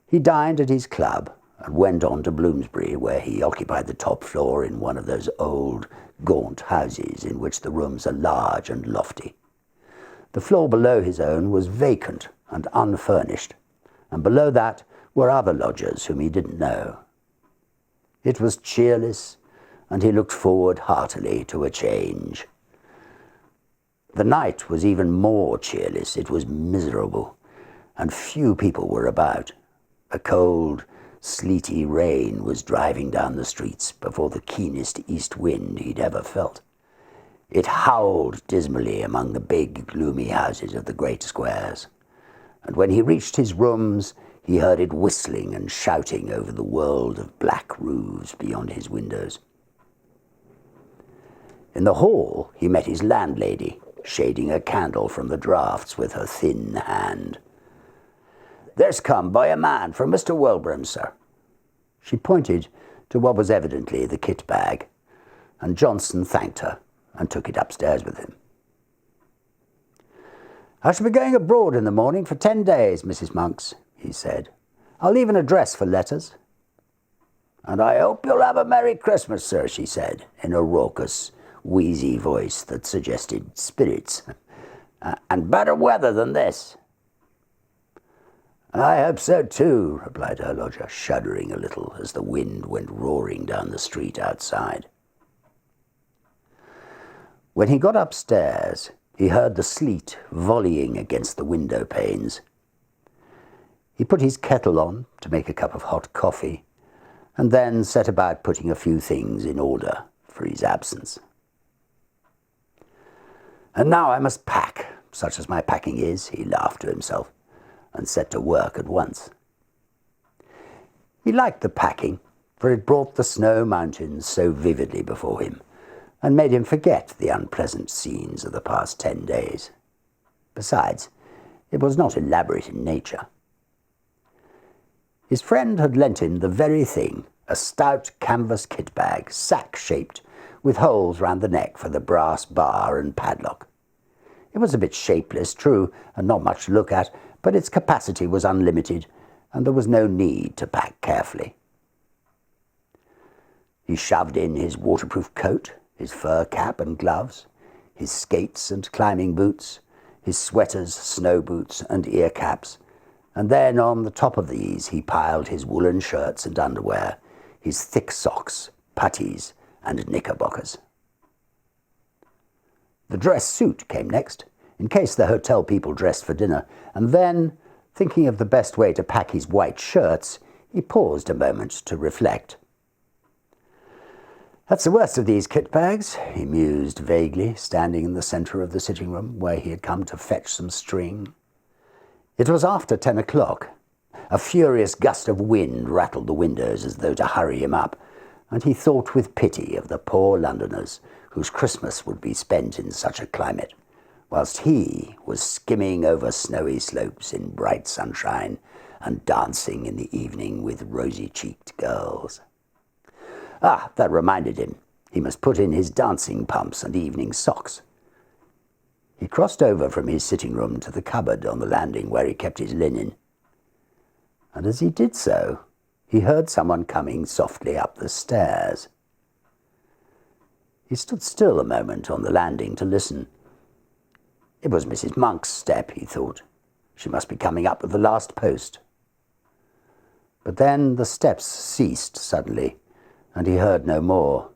He dined at his club and went on to Bloomsbury, where he occupied the top floor in one of those old, gaunt houses in which the rooms are large and lofty. The floor below his own was vacant and unfurnished, and below that were other lodgers whom he didn't know. It was cheerless, and he looked forward heartily to a change. The night was even more cheerless. It was miserable, and few people were about. A cold, sleety rain was driving down the streets before the keenest east wind he'd ever felt. It howled dismally among the big, gloomy houses of the great squares, and when he reached his rooms, he heard it whistling and shouting over the world of black roofs beyond his windows. In the hall, he met his landlady, shading a candle from the draughts with her thin hand. "There's come by a man from Mr. Wilbraham, sir." She pointed to what was evidently the kit bag, and Johnson thanked her and took it upstairs with him. "I shall be going abroad in the morning for 10 days, Mrs. Monks," he said. "I'll leave an address for letters." "And I hope you'll have a Merry Christmas, sir," she said, in a raucous, wheezy voice that suggested spirits. "And better weather than this." "I hope so too," replied her lodger, shuddering a little as the wind went roaring down the street outside. When he got upstairs, he heard the sleet volleying against the window panes. He put his kettle on to make a cup of hot coffee, and then set about putting a few things in order for his absence. "And now I must pack, such as my packing is," he laughed to himself, and set to work at once. He liked the packing, for it brought the snow mountains so vividly before him, and made him forget the unpleasant scenes of the past 10 days. Besides, it was not elaborate in nature. His friend had lent him the very thing, a stout canvas kit bag, sack-shaped, with holes round the neck for the brass bar and padlock. It was a bit shapeless, true, and not much to look at, but its capacity was unlimited, and there was no need to pack carefully. He shoved in his waterproof coat, his fur cap and gloves, his skates and climbing boots, his sweaters, snow boots and ear caps, and then on the top of these he piled his woolen shirts and underwear, his thick socks, puttees and knickerbockers. The dress suit came next, in case the hotel people dressed for dinner, and then, thinking of the best way to pack his white shirts, he paused a moment to reflect. "That's the worst of these kit bags," he mused vaguely, standing in the centre of the sitting room where he had come to fetch some string. It was after 10 o'clock. A furious gust of wind rattled the windows as though to hurry him up, and he thought with pity of the poor Londoners whose Christmas would be spent in such a climate, whilst he was skimming over snowy slopes in bright sunshine and dancing in the evening with rosy-cheeked girls. Ah, that reminded him. He must put in his dancing pumps and evening socks. He crossed over from his sitting room to the cupboard on the landing where he kept his linen, and as he did so, he heard someone coming softly up the stairs. He stood still a moment on the landing to listen. It was Mrs. Monk's step, he thought. She must be coming up with the last post. But then the steps ceased suddenly, and he heard no more.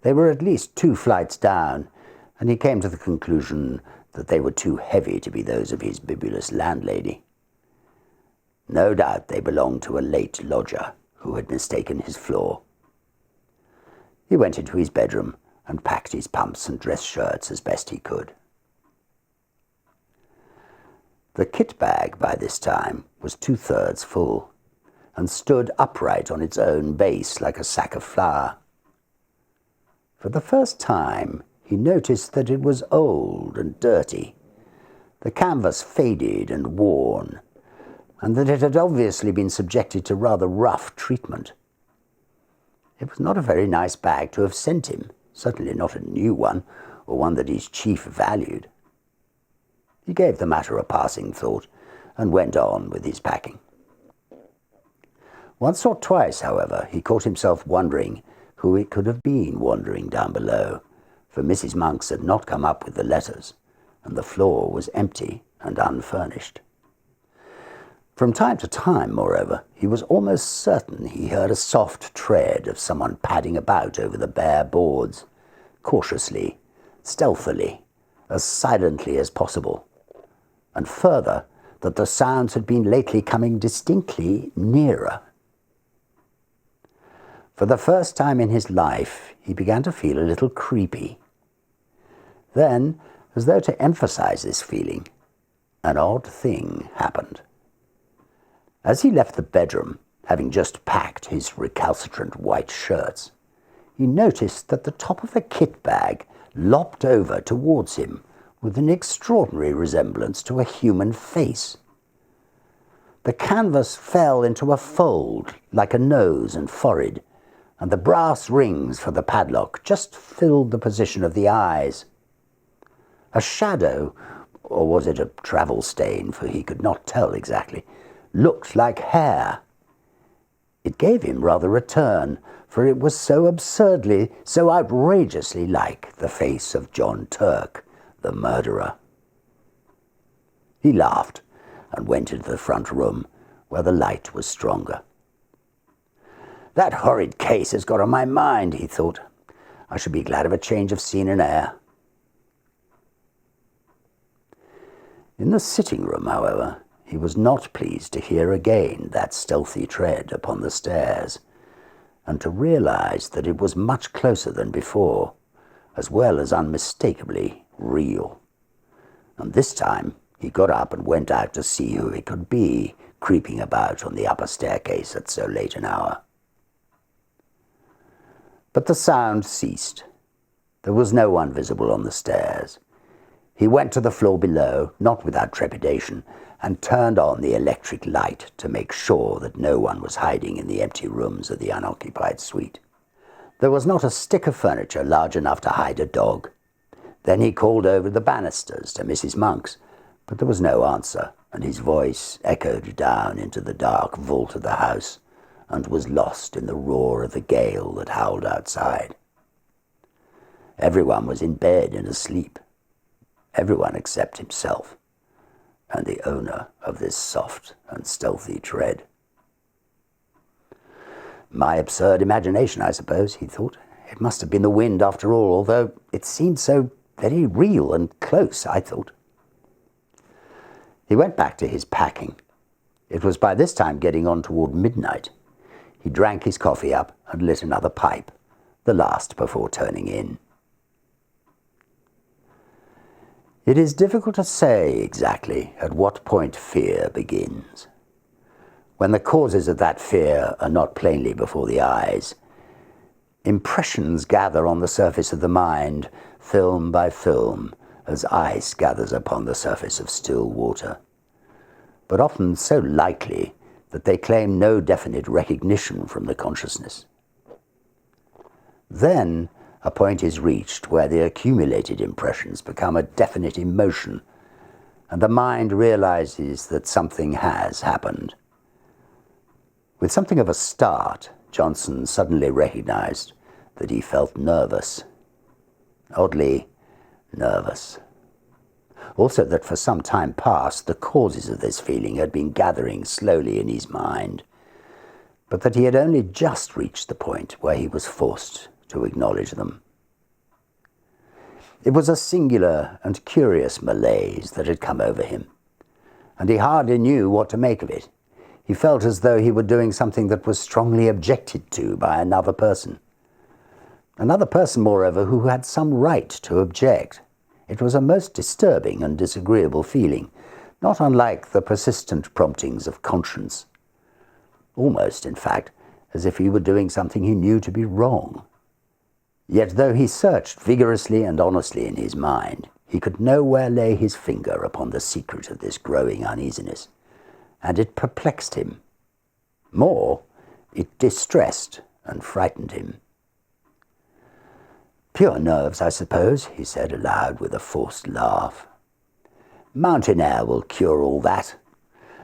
They were at least 2 flights down, and he came to the conclusion that they were too heavy to be those of his bibulous landlady. No doubt they belonged to a late lodger who had mistaken his floor. He went into his bedroom and packed his pumps and dress shirts as best he could. The kit bag by this time was 2/3 full and stood upright on its own base like a sack of flour. For the first time, he noticed that it was old and dirty, the canvas faded and worn, and that it had obviously been subjected to rather rough treatment. It was not a very nice bag to have sent him, certainly not a new one, or one that his chief valued. He gave the matter a passing thought and went on with his packing. Once or twice, however, he caught himself wondering who it could have been wandering down below, for Mrs. Monks had not come up with the letters, and the floor was empty and unfurnished. From time to time, moreover, he was almost certain he heard a soft tread of someone padding about over the bare boards, cautiously, stealthily, as silently as possible, and further, that the sounds had been lately coming distinctly nearer. For the first time in his life, he began to feel a little creepy. Then, as though to emphasize this feeling, an odd thing happened. As he left the bedroom, having just packed his recalcitrant white shirts, he noticed that the top of the kit bag lopped over towards him with an extraordinary resemblance to a human face. The canvas fell into a fold like a nose and forehead, and the brass rings for the padlock just filled the position of the eyes. A shadow, or was it a travel stain, for he could not tell exactly, looked like hair. It gave him rather a turn, for it was so absurdly, so outrageously like the face of John Turk, the murderer. He laughed and went into the front room, where the light was stronger. "That horrid case has got on my mind," he thought. "I should be glad of a change of scene and air." In the sitting room, however, he was not pleased to hear again that stealthy tread upon the stairs, and to realize that it was much closer than before, as well as unmistakably real. And this time he got up and went out to see who it could be creeping about on the upper staircase at so late an hour. But the sound ceased. There was no one visible on the stairs. He went to the floor below, not without trepidation, and turned on the electric light to make sure that no one was hiding in the empty rooms of the unoccupied suite. There was not a stick of furniture large enough to hide a dog. Then he called over the banisters to Mrs. Monks, but there was no answer, and his voice echoed down into the dark vault of the house and was lost in the roar of the gale that howled outside. Everyone was in bed and asleep. Everyone except himself and the owner of this soft and stealthy tread. My absurd imagination, I suppose, he thought. It must have been the wind after all, although it seemed so very real and close, I thought. He went back to his packing. It was by this time getting on toward midnight. He drank his coffee up and lit another pipe, the last before turning in. It is difficult to say exactly at what point fear begins. When the causes of that fear are not plainly before the eyes, impressions gather on the surface of the mind, film by film, as ice gathers upon the surface of still water, but often so lightly that they claim no definite recognition from the consciousness. Then a point is reached where the accumulated impressions become a definite emotion, and the mind realizes that something has happened. With something of a start, Johnson suddenly recognized that he felt nervous. Oddly nervous. Also that for some time past the causes of this feeling had been gathering slowly in his mind, but that he had only just reached the point where he was forced to acknowledge them. It was a singular and curious malaise that had come over him, and he hardly knew what to make of it. He felt as though he were doing something that was strongly objected to by another person. Another person, moreover, who had some right to object. It was a most disturbing and disagreeable feeling, not unlike the persistent promptings of conscience. Almost, in fact, as if he were doing something he knew to be wrong. Yet though he searched vigorously and honestly in his mind, he could nowhere lay his finger upon the secret of this growing uneasiness, and it perplexed him. More, it distressed and frightened him. "Pure nerves, I suppose," he said aloud with a forced laugh. "Mountain air will cure all that.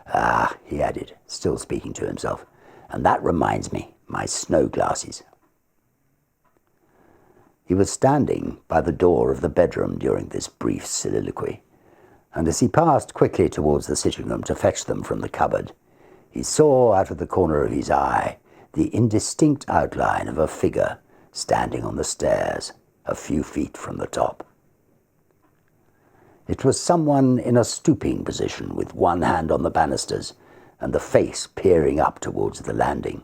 Ah," he added, still speaking to himself, "and that reminds me, my snow glasses." He was standing by the door of the bedroom during this brief soliloquy, and as he passed quickly towards the sitting room to fetch them from the cupboard, he saw out of the corner of his eye the indistinct outline of a figure standing on the stairs a few feet from the top. It was someone in a stooping position with one hand on the banisters and the face peering up towards the landing.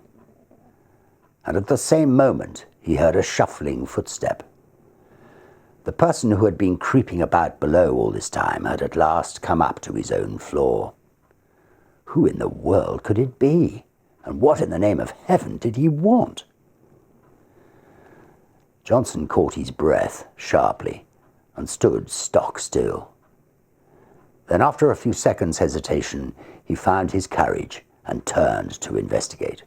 And at the same moment he heard a shuffling footstep. The person who had been creeping about below all this time had at last come up to his own floor. Who in the world could it be? And what in the name of heaven did he want? Johnson caught his breath sharply and stood stock still. Then after a few seconds' hesitation, he found his courage and turned to investigate.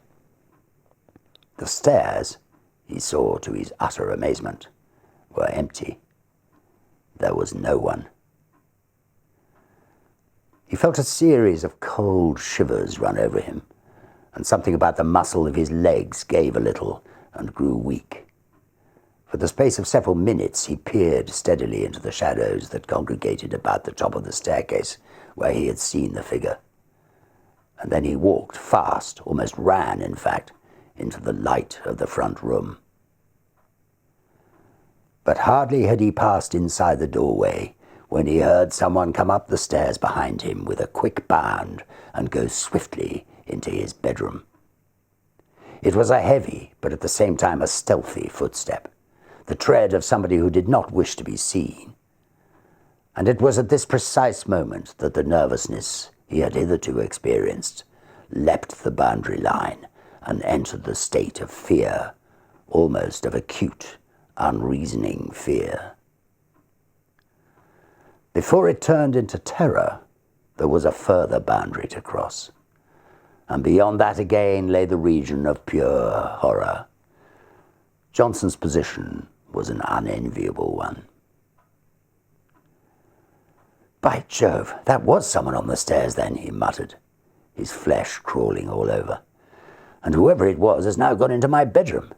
The stairs, he saw to his utter amazement, were empty. There was no one. He felt a series of cold shivers run over him, and something about the muscle of his legs gave a little and grew weak. For the space of several minutes he peered steadily into the shadows that congregated about the top of the staircase where he had seen the figure. And then he walked fast, almost ran, in fact, into the light of the front room. But hardly had he passed inside the doorway when he heard someone come up the stairs behind him with a quick bound and go swiftly into his bedroom. It was a heavy, but at the same time a stealthy footstep, the tread of somebody who did not wish to be seen. And it was at this precise moment that the nervousness he had hitherto experienced leapt the boundary line and entered the state of fear, almost of acute, unreasoning fear. Before it turned into terror, there was a further boundary to cross, and beyond that again lay the region of pure horror. Johnson's position was an unenviable one. "By Jove, that was someone on the stairs then," he muttered, his flesh crawling all over. "And whoever it was has now gone into my bedroom."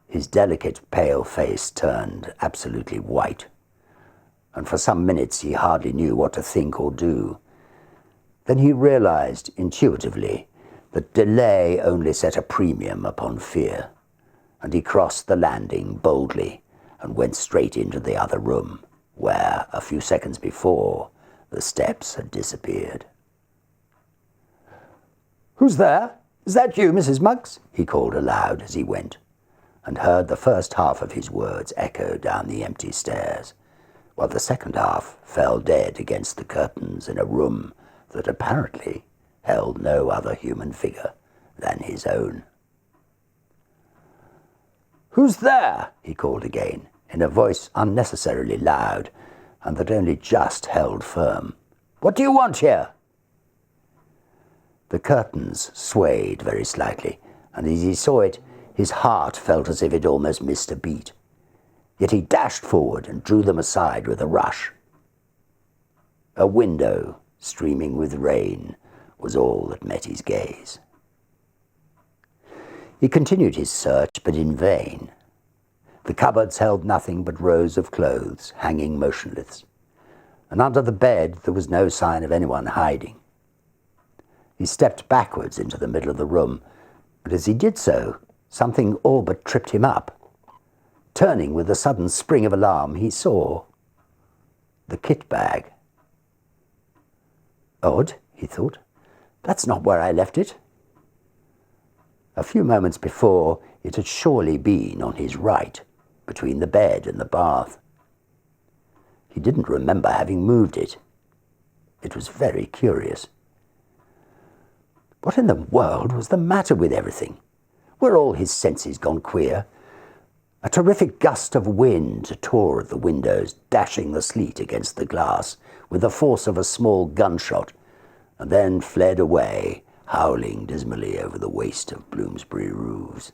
His delicate, pale face turned absolutely white, and for some minutes he hardly knew what to think or do. Then he realized intuitively that delay only set a premium upon fear, and he crossed the landing boldly and went straight into the other room, where, a few seconds before, the steps had disappeared. "Who's there? Is that you, Mrs. Muggs?" he called aloud as he went, and heard the first half of his words echo down the empty stairs, while the second half fell dead against the curtains in a room that apparently held no other human figure than his own. "Who's there?" he called again, in a voice unnecessarily loud, and that only just held firm. "What do you want here?" The curtains swayed very slightly, and as he saw it, his heart felt as if it almost missed a beat. Yet he dashed forward and drew them aside with a rush. A window, streaming with rain, was all that met his gaze. He continued his search, but in vain. The cupboards held nothing but rows of clothes hanging motionless, and under the bed there was no sign of anyone hiding. He stepped backwards into the middle of the room, but as he did so, something all but tripped him up. Turning with a sudden spring of alarm, he saw the kit bag. "Odd," he thought. "That's not where I left it." A few moments before, It had surely been on his right, between the bed and the bath. He didn't remember having moved it. It was very curious. What in the world was the matter with everything? Were all his senses gone queer? A terrific gust of wind tore at the windows, dashing the sleet against the glass with the force of a small gunshot, and then fled away, howling dismally over the waste of Bloomsbury roofs.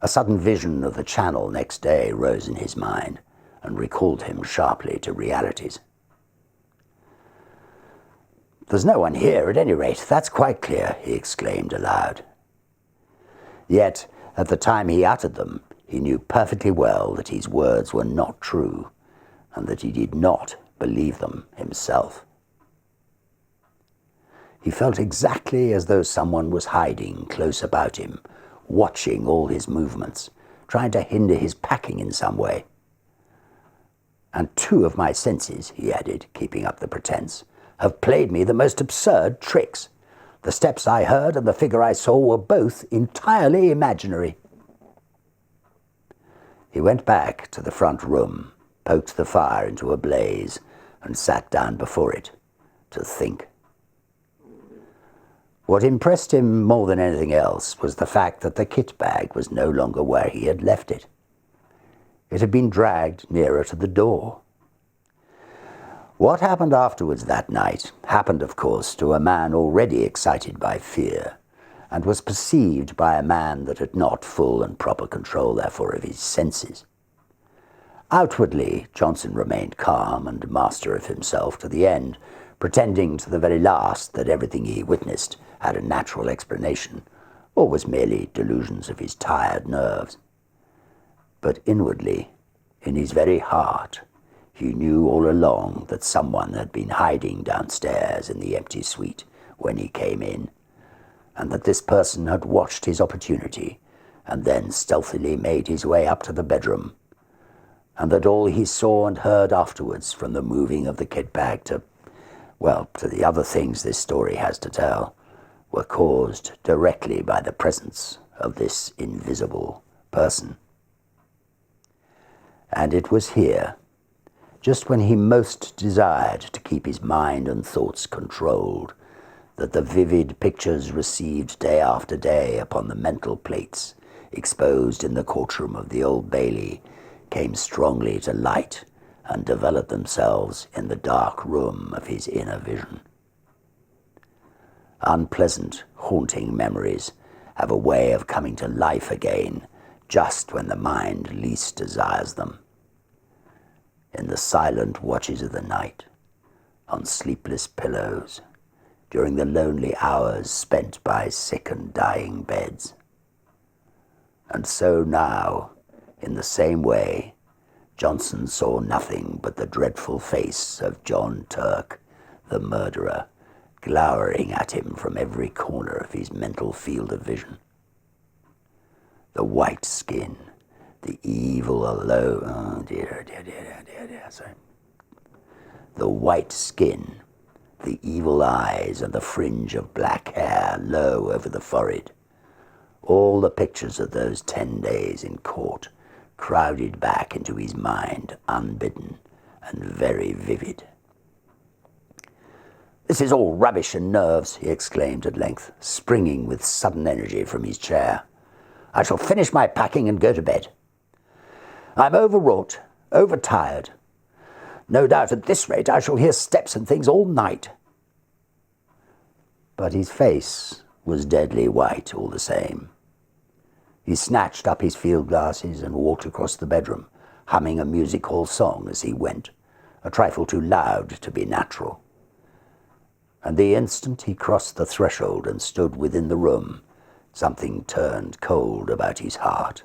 A sudden vision of the Channel next day rose in his mind and recalled him sharply to realities. "There's no one here, at any rate, that's quite clear," he exclaimed aloud. Yet, at the time he uttered them, he knew perfectly well that his words were not true, and that he did not believe them himself. He felt exactly as though someone was hiding close about him, watching all his movements, trying to hinder his packing in some way. "And 2 of my senses," he added, keeping up the pretense, "have played me the most absurd tricks. The steps I heard and the figure I saw were both entirely imaginary." He went back to the front room, poked the fire into a blaze, and sat down before it to think. What impressed him more than anything else was the fact that the kit bag was no longer where he had left it. It had been dragged nearer to the door. What happened afterwards that night happened, of course, to a man already excited by fear, and was perceived by a man that had not full and proper control, therefore, of his senses. Outwardly, Johnson remained calm and master of himself to the end, pretending to the very last that everything he witnessed had a natural explanation, or was merely delusions of his tired nerves. But inwardly, in his very heart, he knew all along that someone had been hiding downstairs in the empty suite when he came in, and that this person had watched his opportunity and then stealthily made his way up to the bedroom, and that all he saw and heard afterwards, from the moving of the kit bag to the other things this story has to tell, were caused directly by the presence of this invisible person. And it was here, just when he most desired to keep his mind and thoughts controlled, that the vivid pictures received day after day upon the mental plates exposed in the courtroom of the Old Bailey came strongly to light and developed themselves in the dark room of his inner vision. Unpleasant, haunting memories have a way of coming to life again just when the mind least desires them. In the silent watches of the night, on sleepless pillows, during the lonely hours spent by sick and dying beds. And so now, in the same way, Johnson saw nothing but the dreadful face of John Turk, the murderer, glowering at him from every corner of his mental field of vision. The white skin, the evil The white skin, the evil eyes, and the fringe of black hair low over the forehead. All the pictures of those 10 days in court crowded back into his mind, unbidden and very vivid. "This is all rubbish and nerves," he exclaimed at length, springing with sudden energy from his chair. "I shall finish my packing and go to bed. I'm overwrought, overtired. No doubt at this rate I shall hear steps and things all night." But his face was deadly white all the same. He snatched up his field glasses and walked across the bedroom, humming a music hall song as he went, a trifle too loud to be natural. And the instant he crossed the threshold and stood within the room, something turned cold about his heart,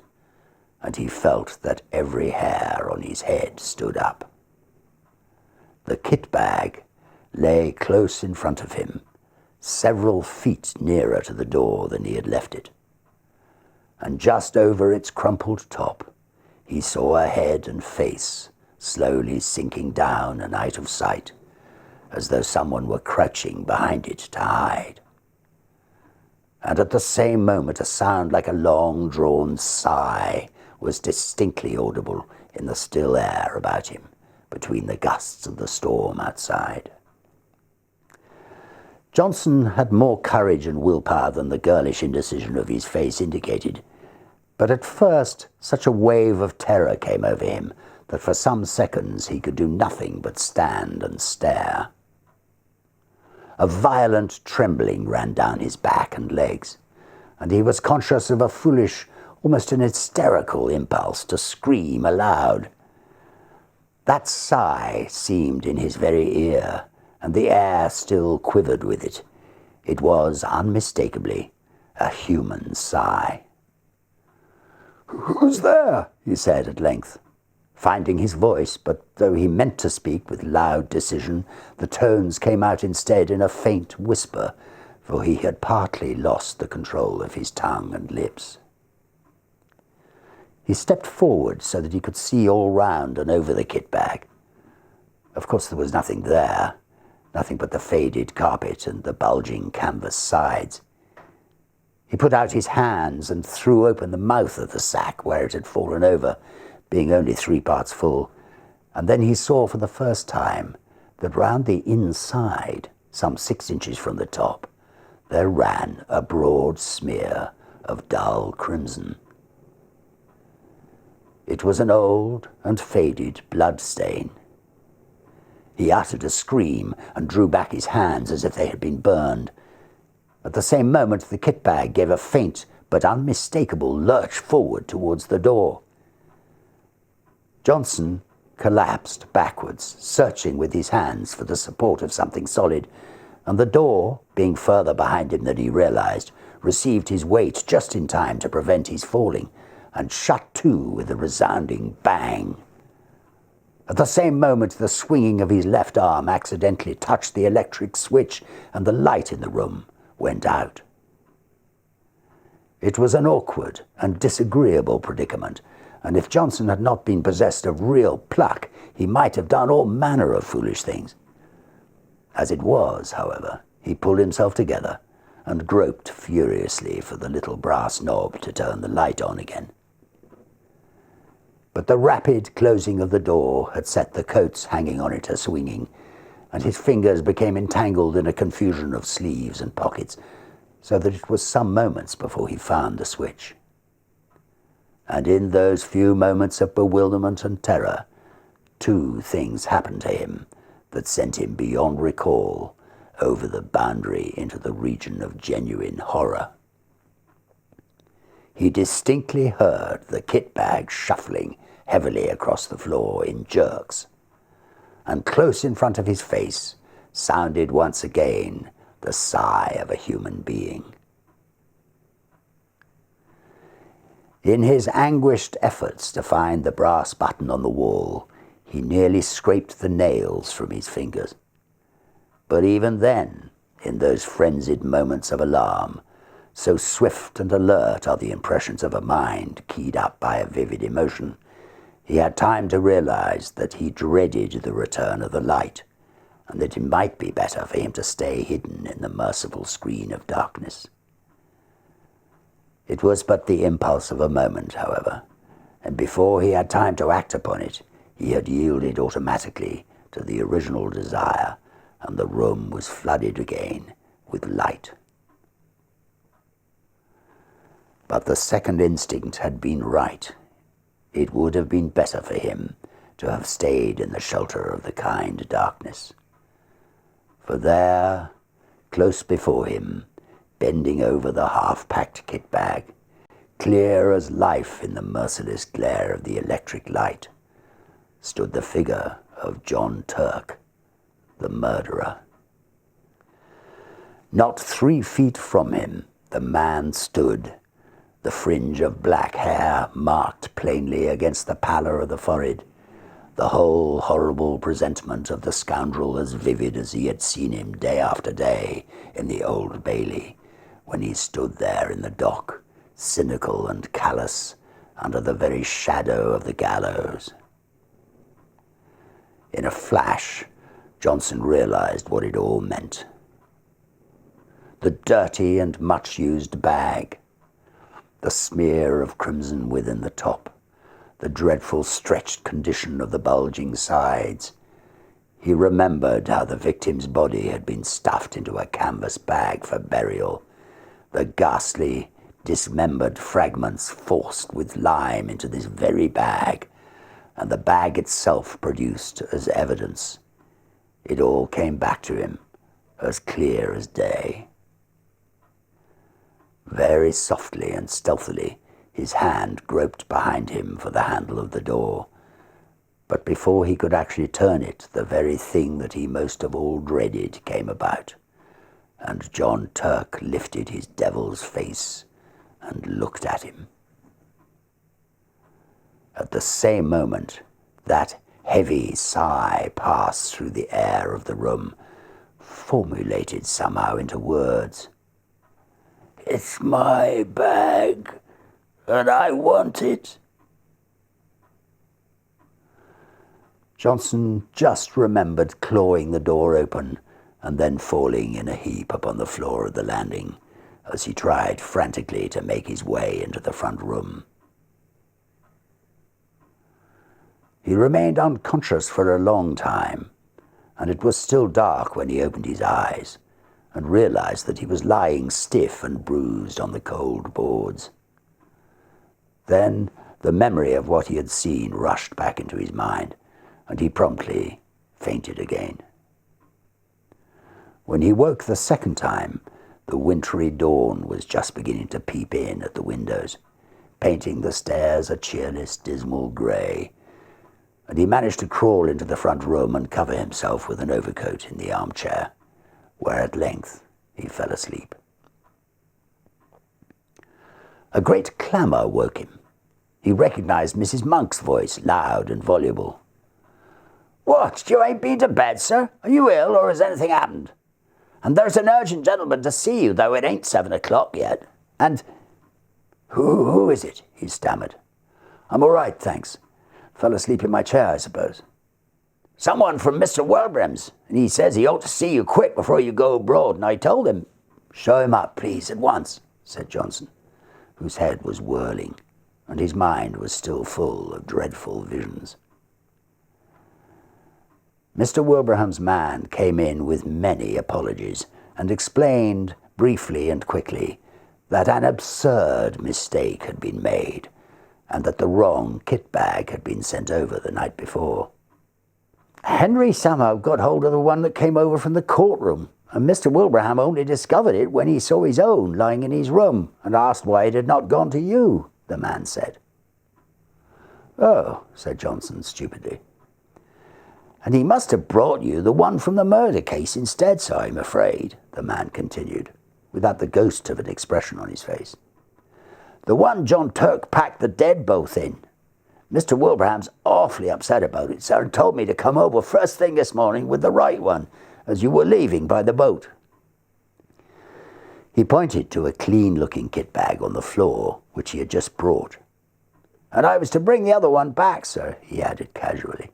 and he felt that every hair on his head stood up. The kit bag lay close in front of him, several feet nearer to the door than he had left it. And just over its crumpled top, he saw a head and face slowly sinking down and out of sight, as though someone were crouching behind it to hide. and at the same moment a sound like a long-drawn sigh was distinctly audible in the still air about him, between the gusts of the storm outside. Johnson had more courage and willpower than the girlish indecision of his face indicated, but at first such a wave of terror came over him that for some seconds he could do nothing but stand and stare. A violent trembling ran down his back and legs, and he was conscious of a foolish, almost an hysterical impulse to scream aloud. That sigh seemed in his very ear, and the air still quivered with it. It was unmistakably a human sigh. "Who's there?" he said at length, finding his voice, but though he meant to speak with loud decision, the tones came out instead in a faint whisper, for he had partly lost the control of his tongue and lips. He stepped forward so that he could see all round and over the kit bag. Of course there was nothing there, nothing but the faded carpet and the bulging canvas sides. He put out his hands and threw open the mouth of the sack where it had fallen over, being only 3 parts full, and then he saw for the first time that round the inside, some 6 inches from the top, there ran a broad smear of dull crimson. It was an old and faded blood stain. He uttered a scream and drew back his hands as if they had been burned. At the same moment the kit bag gave a faint but unmistakable lurch forward towards the door. Johnson collapsed backwards, searching with his hands for the support of something solid, and the door, being further behind him than he realized, received his weight just in time to prevent his falling, and shut to with a resounding bang. At the same moment the swinging of his left arm accidentally touched the electric switch, and the light in the room went out. It was an awkward and disagreeable predicament, and if Johnson had not been possessed of real pluck, he might have done all manner of foolish things. As it was, however, he pulled himself together and groped furiously for the little brass knob to turn the light on again. But the rapid closing of the door had set the coats hanging on it a-swinging, and his fingers became entangled in a confusion of sleeves and pockets, so that it was some moments before he found the switch. And in those few moments of bewilderment and terror, 2 things happened to him that sent him beyond recall over the boundary into the region of genuine horror. He distinctly heard the kit bag shuffling heavily across the floor in jerks, and close in front of his face sounded once again the sigh of a human being. In his anguished efforts to find the brass button on the wall, he nearly scraped the nails from his fingers. But even then, in those frenzied moments of alarm, so swift and alert are the impressions of a mind keyed up by a vivid emotion, he had time to realize that he dreaded the return of the light, and that it might be better for him to stay hidden in the merciful screen of darkness. It was but the impulse of a moment, however, and before he had time to act upon it, he had yielded automatically to the original desire, and the room was flooded again with light. But the second instinct had been right. It would have been better for him to have stayed in the shelter of the kind darkness. For there, close before him, bending over the half-packed kit bag, clear as life in the merciless glare of the electric light, stood the figure of John Turk, the murderer. Not 3 feet from him the man stood, the fringe of black hair marked plainly against the pallor of the forehead, the whole horrible presentment of the scoundrel as vivid as he had seen him day after day in the Old Bailey, when he stood there in the dock, cynical and callous, under the very shadow of the gallows. In a flash, Johnson realized what it all meant. the dirty and much-used bag, the smear of crimson within the top, the dreadful stretched condition of the bulging sides. He remembered how the victim's body had been stuffed into a canvas bag for burial, the ghastly, dismembered fragments forced with lime into this very bag, and the bag itself produced as evidence. It all came back to him, as clear as day. Very softly and stealthily, his hand groped behind him for the handle of the door. But before he could actually turn it, the very thing that he most of all dreaded came about, and John Turk lifted his devil's face and looked at him. At the same moment, that heavy sigh passed through the air of the room, formulated somehow into words. "It's my bag, and I want it." Johnson just remembered clawing the door open and then falling in a heap upon the floor of the landing as he tried frantically to make his way into the front room. He remained unconscious for a long time, and it was still dark when he opened his eyes and realized that he was lying stiff and bruised on the cold boards. Then the memory of what he had seen rushed back into his mind, and he promptly fainted again. When he woke the second time, the wintry dawn was just beginning to peep in at the windows, painting the stairs a cheerless, dismal grey, and he managed to crawl into the front room and cover himself with an overcoat in the armchair, where at length he fell asleep. A great clamour woke him. He recognized Mrs. Monk's voice, loud and voluble. "What, you ain't been to bed, sir? Are you ill, or has anything happened? And there's an urgent gentleman to see you, though it ain't 7 o'clock yet. And who is it?" he stammered. "I'm all right, thanks. Fell asleep in my chair, I suppose." "Someone from Mr. Wilbraham's, and he says he ought to see you quick before you go abroad, and I told him—" "Show him up, please, at once," said Johnson, whose head was whirling, and his mind was still full of dreadful visions. Mr. Wilbraham's man came in with many apologies and explained briefly and quickly that an absurd mistake had been made and that the wrong kit bag had been sent over the night before. "Henry somehow got hold of the one that came over from the courtroom, and Mr. Wilbraham only discovered it when he saw his own lying in his room and asked why it had not gone to you," the man said. "Oh," said Johnson stupidly. "And he must have brought you the one from the murder case instead, sir, I'm afraid," the man continued, without the ghost of an expression on his face. "The one John Turk packed the dead both in. Mr. Wilbraham's awfully upset about it, sir, and told me to come over first thing this morning with the right one, as you were leaving by the boat." He pointed to a clean-looking kit bag on the floor, which he had just brought. "And I was to bring the other one back, sir," he added casually.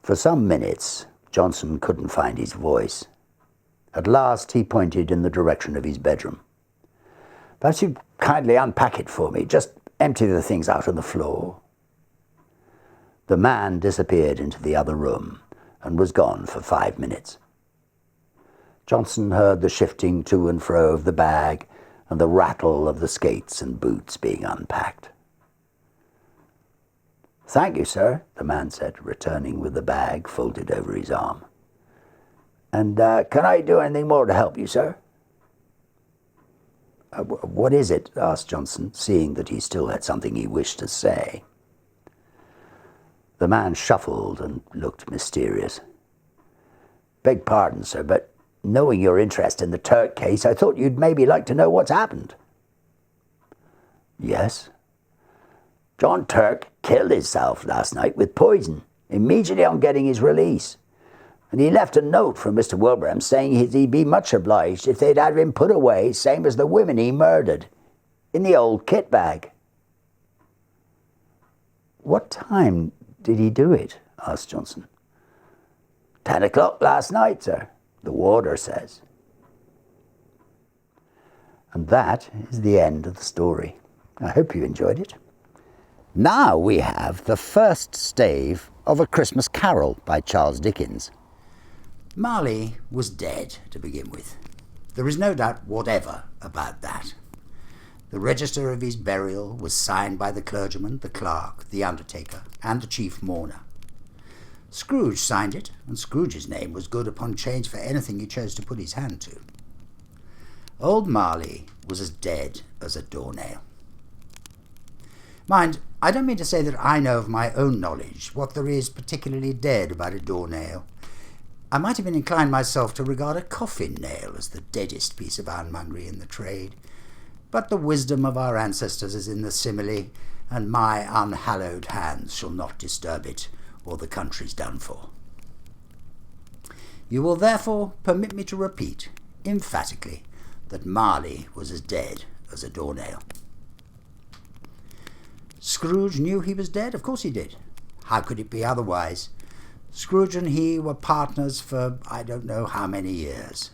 For some minutes, Johnson couldn't find his voice. At last he pointed in the direction of his bedroom. "Perhaps you'd kindly unpack it for me. Just empty the things out on the floor." The man disappeared into the other room and was gone for 5 minutes. Johnson heard the shifting to and fro of the bag and the rattle of the skates and boots being unpacked. "Thank you, sir," the man said, returning with the bag folded over his arm. "And can I do anything more to help you, sir?" What is it?" asked Johnson, seeing that he still had something he wished to say. The man shuffled and looked mysterious. "Beg pardon, sir, but knowing your interest in the Turk case, I thought you'd maybe like to know what's happened." "Yes?" "John Turk killed himself last night with poison, immediately on getting his release. And he left a note from Mr. Wilbraham saying he'd be much obliged if they'd have him put away, same as the women he murdered, in the old kit bag." "What time did he do it?" asked Johnson. 10 o'clock last night, sir, the warder says." And that is the end of the story. I hope you enjoyed it. Now we have the first stave of A Christmas Carol by Charles Dickens. Marley was dead to begin with. There is no doubt whatever about that. The register of his burial was signed by the clergyman, the clerk, the undertaker, and the chief mourner. Scrooge signed it, and Scrooge's name was good upon change for anything he chose to put his hand to. Old Marley was as dead as a doornail. Mind, I don't mean to say that I know of my own knowledge what there is particularly dead about a doornail. I might even incline myself to regard a coffin nail as the deadest piece of ironmongery in the trade. But the wisdom of our ancestors is in the simile, and my unhallowed hands shall not disturb it, or the country's done for. You will therefore permit me to repeat, emphatically, that Marley was as dead as a doornail. Scrooge knew he was dead? Of course he did. How could it be otherwise? Scrooge and he were partners for I don't know how many years.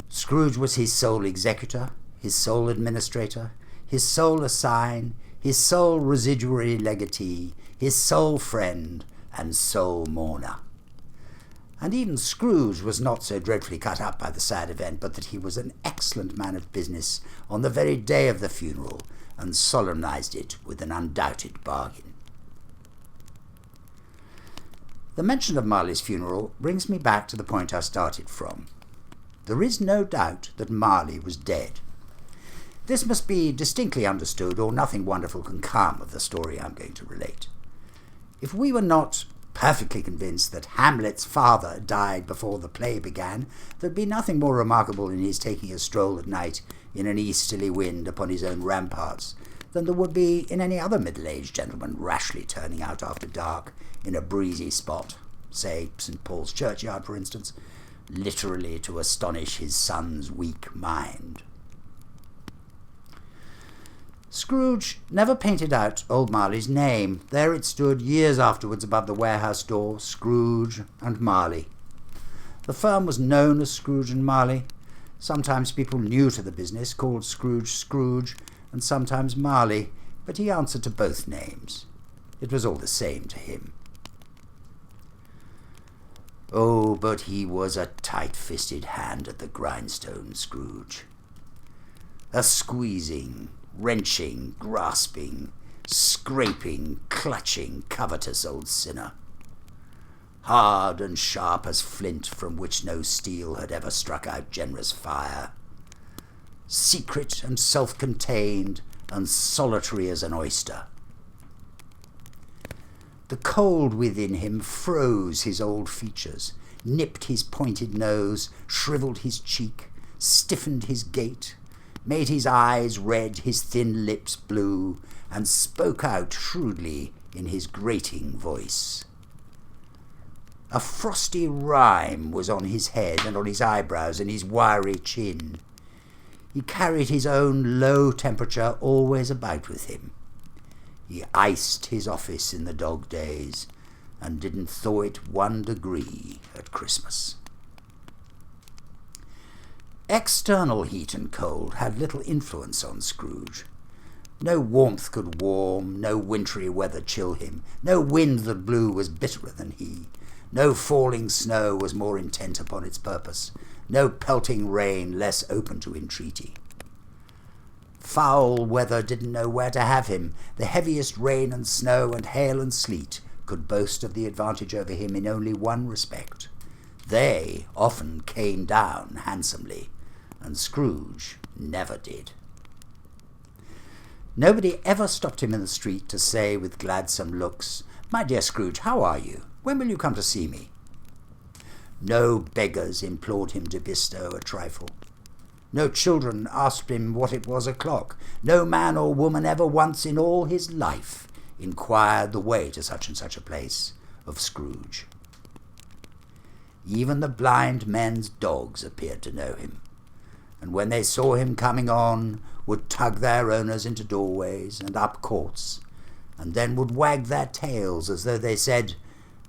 Scrooge was his sole executor, his sole administrator, his sole assign, his sole residuary legatee, his sole friend, and sole mourner. And even Scrooge was not so dreadfully cut up by the sad event, but that he was an excellent man of business on the very day of the funeral, and solemnized it with an undoubted bargain. The mention of Marley's funeral brings me back to the point I started from. There is no doubt that Marley was dead. This must be distinctly understood, or nothing wonderful can come of the story I'm going to relate. If we were not perfectly convinced that Hamlet's father died before the play began, there'd be nothing more remarkable in his taking a stroll at night in an easterly wind upon his own ramparts than there would be in any other middle-aged gentleman rashly turning out after dark in a breezy spot, say St. Paul's churchyard, for instance, literally to astonish his son's weak mind. Scrooge never painted out old Marley's name. There it stood years afterwards above the warehouse door, Scrooge and Marley. The firm was known as Scrooge and Marley. Sometimes people new to the business called Scrooge Scrooge, and sometimes Marley, but he answered to both names. It was all the same to him. Oh, but he was a tight-fisted hand at the grindstone, Scrooge. A squeezing, wrenching, grasping, scraping, clutching, covetous old sinner. Hard and sharp as flint from which no steel had ever struck out generous fire. Secret and self-contained and solitary as an oyster. The cold within him froze his old features, nipped his pointed nose, shriveled his cheek, stiffened his gait, made his eyes red, his thin lips blue, and spoke out shrewdly in his grating voice. A frosty rime was on his head and on his eyebrows and his wiry chin. He carried his own low temperature always about with him. He iced his office in the dog days and didn't thaw it 1 degree at Christmas. External heat and cold had little influence on Scrooge. No warmth could warm, no wintry weather chill him, no wind that blew was bitterer than he, no falling snow was more intent upon its purpose, no pelting rain less open to entreaty. Foul weather didn't know where to have him. The heaviest rain and snow and hail and sleet could boast of the advantage over him in only one respect. They often came down handsomely, and Scrooge never did. Nobody ever stopped him in the street to say with gladsome looks, "My dear Scrooge, how are you? When will you come to see me?" No beggars implored him to bestow a trifle. No children asked him what it was o'clock. No man or woman ever once in all his life inquired the way to such and such a place of Scrooge. Even the blind men's dogs appeared to know him, and when they saw him coming on, would tug their owners into doorways and up courts, and then would wag their tails as though they said,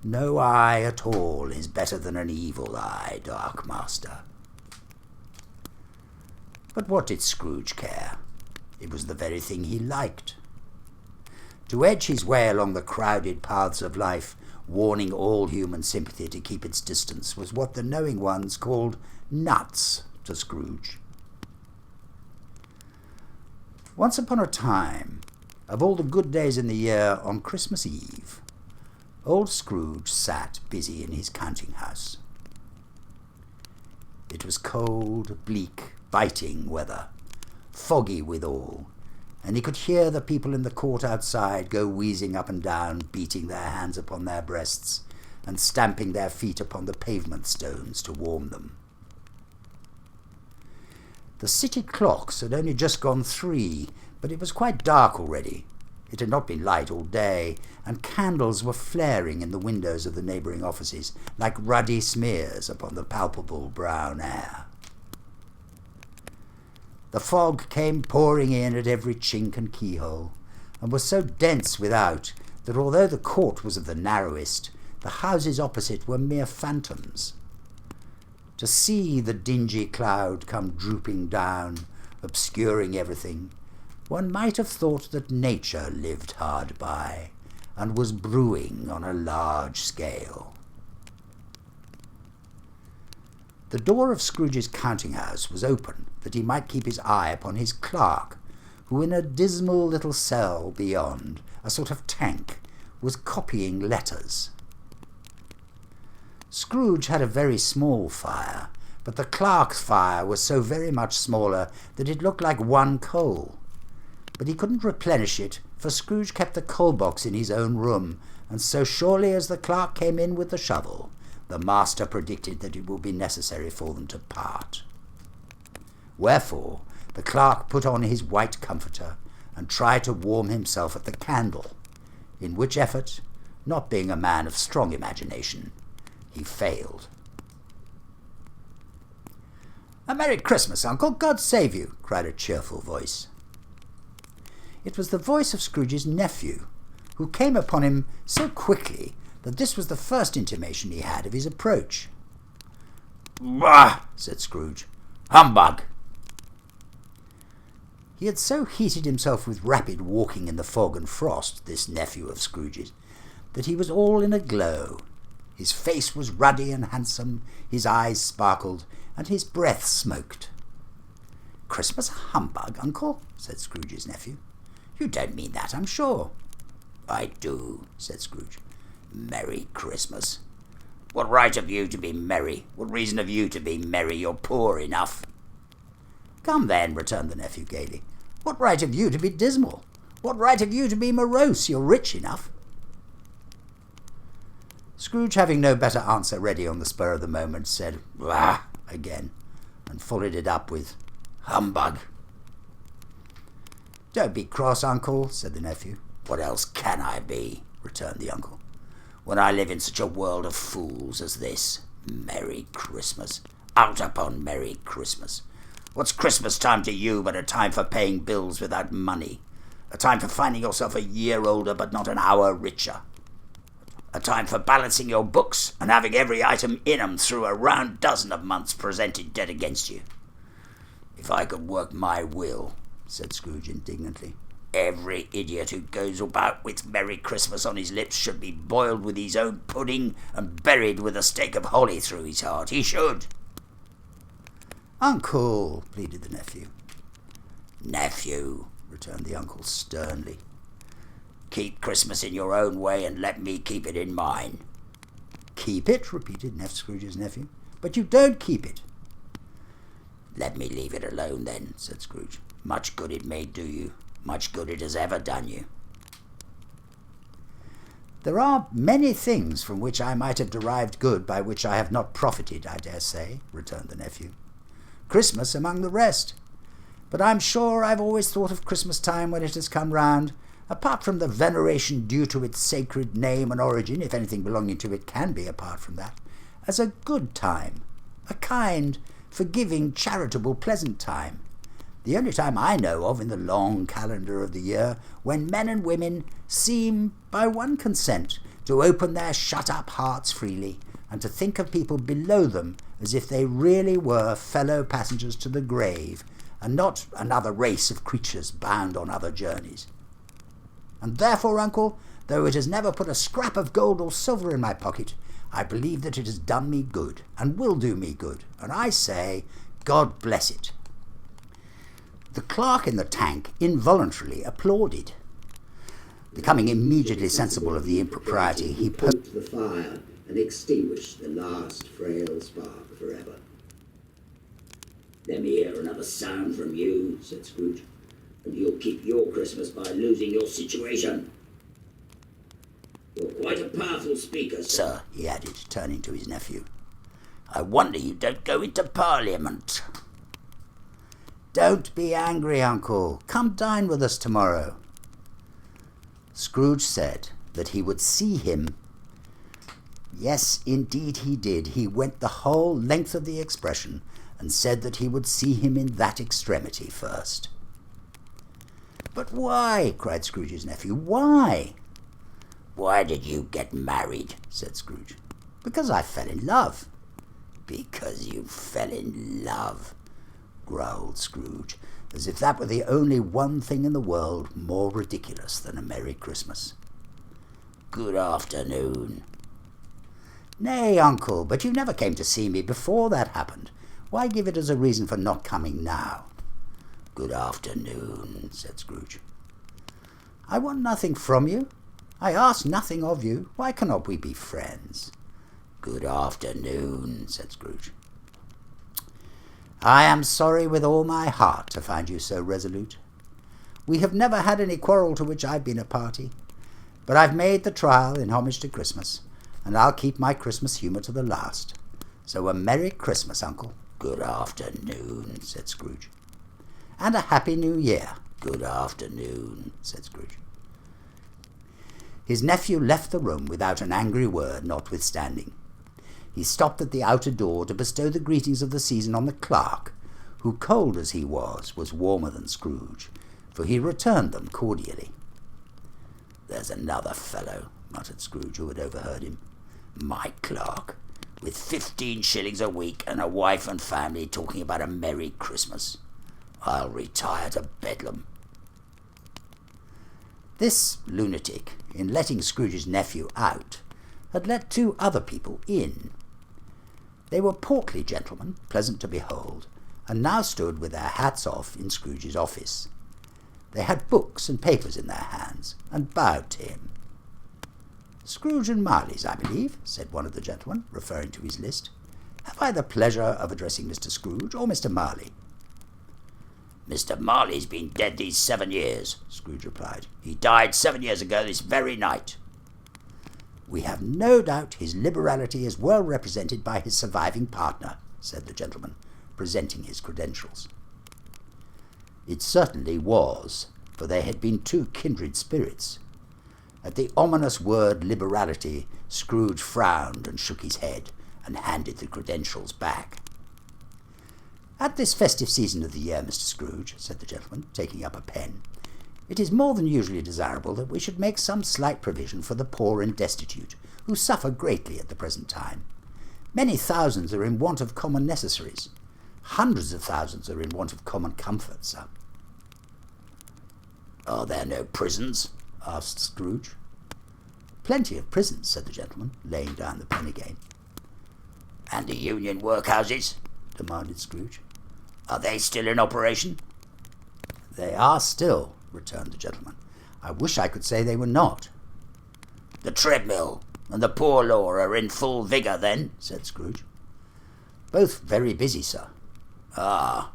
"No eye at all is better than an evil eye, dark master." But what did Scrooge care? It was the very thing he liked. To edge his way along the crowded paths of life, warning all human sympathy to keep its distance, was what the knowing ones called nuts to Scrooge. Once upon a time, of all the good days in the year, on Christmas Eve, old Scrooge sat busy in his counting house. It was cold, bleak, biting weather, foggy withal, and he could hear the people in the court outside go wheezing up and down, beating their hands upon their breasts and stamping their feet upon the pavement stones to warm them. The city clocks had only just gone 3, but it was quite dark already. It had not been light all day, and candles were flaring in the windows of the neighbouring offices like ruddy smears upon the palpable brown air. The fog came pouring in at every chink and keyhole, and was so dense without that although the court was of the narrowest, the houses opposite were mere phantoms. To see the dingy cloud come drooping down, obscuring everything, one might have thought that nature lived hard by, and was brewing on a large scale. The door of Scrooge's counting-house was open, that he might keep his eye upon his clerk, who in a dismal little cell beyond, a sort of tank, was copying letters. Scrooge had a very small fire, but the clerk's fire was so very much smaller that it looked like one coal. But he couldn't replenish it, for Scrooge kept the coal-box in his own room, and so surely as the clerk came in with the shovel, the master predicted that it would be necessary for them to part. Wherefore the clerk put on his white comforter, and tried to warm himself at the candle, in which effort, not being a man of strong imagination, he failed. "A Merry Christmas, Uncle! God save you!" cried a cheerful voice. It was the voice of Scrooge's nephew, who came upon him so quickly that this was the first intimation he had of his approach. "Bah!" said Scrooge. "Humbug!" He had so heated himself with rapid walking in the fog and frost, this nephew of Scrooge's, that he was all in a glow. His face was ruddy and handsome, his eyes sparkled, and his breath smoked. "Christmas humbug, Uncle?" said Scrooge's nephew. "You don't mean that, I'm sure." "I do," said Scrooge. "Merry Christmas. What right have you to be merry? What reason have you to be merry? You're poor enough." "Come then," returned the nephew gaily. "What right have you to be dismal? What right have you to be morose? You're rich enough." Scrooge, having no better answer ready on the spur of the moment, said "Bah!" again, and followed it up with "Humbug." "Don't be cross, Uncle," said the nephew. "What else can I be?" returned the uncle, "when I live in such a world of fools as this? Merry Christmas! Out upon Merry Christmas! What's Christmas time to you but a time for paying bills without money? A time for finding yourself a year older but not an hour richer? A time for balancing your books and having every item in 'em through a round dozen of months presented dead against you? If I could work my will," said Scrooge indignantly, "every idiot who goes about with Merry Christmas on his lips should be boiled with his own pudding and buried with a stake of holly through his heart. He should." "Uncle," pleaded the nephew. "Nephew," returned the uncle sternly, "keep Christmas in your own way and let me keep it in mine." "Keep it?" repeated Scrooge's nephew. "But you don't keep it." "Let me leave it alone then," said Scrooge. "Much good it may do you. Much good it has ever done you." "There are many things from which I might have derived good by which I have not profited, I dare say," returned the nephew. "Christmas among the rest. But I'm sure I've always thought of Christmas time when it has come round, apart from the veneration due to its sacred name and origin, if anything belonging to it can be apart from that, as a good time, a kind, forgiving, charitable, pleasant time, the only time I know of in the long calendar of the year when men and women seem, by one consent, to open their shut-up hearts freely, and to think of people below them as if they really were fellow passengers to the grave, and not another race of creatures bound on other journeys. And therefore, uncle, though it has never put a scrap of gold or silver in my pocket, I believe that it has done me good, and will do me good, and I say, God bless it." The clerk in the tank involuntarily applauded. Becoming immediately sensible of the impropriety, he poked the fire and extinguished the last frail spark forever. "Let me hear another sound from you," said Scrooge, "and you'll keep your Christmas by losing your situation. You're quite a powerful speaker, sir," he added, turning to his nephew. "I wonder you don't go into Parliament." "Don't be angry, uncle. Come dine with us tomorrow." Scrooge said that he would see him. Yes, indeed he did. He went the whole length of the expression and said that he would see him in that extremity first. "But why?" cried Scrooge's nephew. "Why?" "Why did you get married?" said Scrooge. "Because I fell in love." "Because you fell in love," growled Scrooge, as if that were the only one thing in the world more ridiculous than a Merry Christmas. "Good afternoon." "Nay, uncle, but you never came to see me before that happened. Why give it as a reason for not coming now?" "Good afternoon," said Scrooge. "I want nothing from you. I ask nothing of you. Why cannot we be friends?" "Good afternoon," said Scrooge. "I am sorry with all my heart to find you so resolute. We have never had any quarrel to which I've been a party, but I've made the trial in homage to Christmas, and I'll keep my Christmas humour to the last. So a Merry Christmas, uncle." "Good afternoon," said Scrooge. "And a Happy New Year." "Good afternoon," said Scrooge. His nephew left the room without an angry word notwithstanding. He stopped at the outer door to bestow the greetings of the season on the clerk, who, cold as he was warmer than Scrooge, for he returned them cordially. "There's another fellow," muttered Scrooge, who had overheard him. "My clerk, with 15 shillings a week and a wife and family, talking about a Merry Christmas. I'll retire to Bedlam." This lunatic, in letting Scrooge's nephew out, had let 2 other people in. They were portly gentlemen, pleasant to behold, and now stood with their hats off in Scrooge's office. They had books and papers in their hands, and bowed to him. "Scrooge and Marley's, I believe," said one of the gentlemen, referring to his list. "Have I the pleasure of addressing Mr. Scrooge or Mr. Marley?" "Mr. Marley's been dead these 7 years," Scrooge replied. "He died 7 years ago this very night." "We have no doubt his liberality is well represented by his surviving partner," said the gentleman, presenting his credentials. It certainly was, for they had been 2 kindred spirits. At the ominous word liberality, Scrooge frowned and shook his head, and handed the credentials back. "At this festive season of the year, Mr. Scrooge," said the gentleman, taking up a pen, "it is more than usually desirable that we should make some slight provision for the poor and destitute, who suffer greatly at the present time. Many thousands are in want of common necessaries. Hundreds of thousands are in want of common comfort, sir." "Are there no prisons?" asked Scrooge. "Plenty of prisons," said the gentleman, laying down the pen again. "And the union workhouses?" demanded Scrooge. "Are they still in operation?" "They are still," returned the gentleman. "I wish I could say they were not." "The treadmill and the poor law are in full vigour, then?" said Scrooge. "Both very busy, sir." "Ah,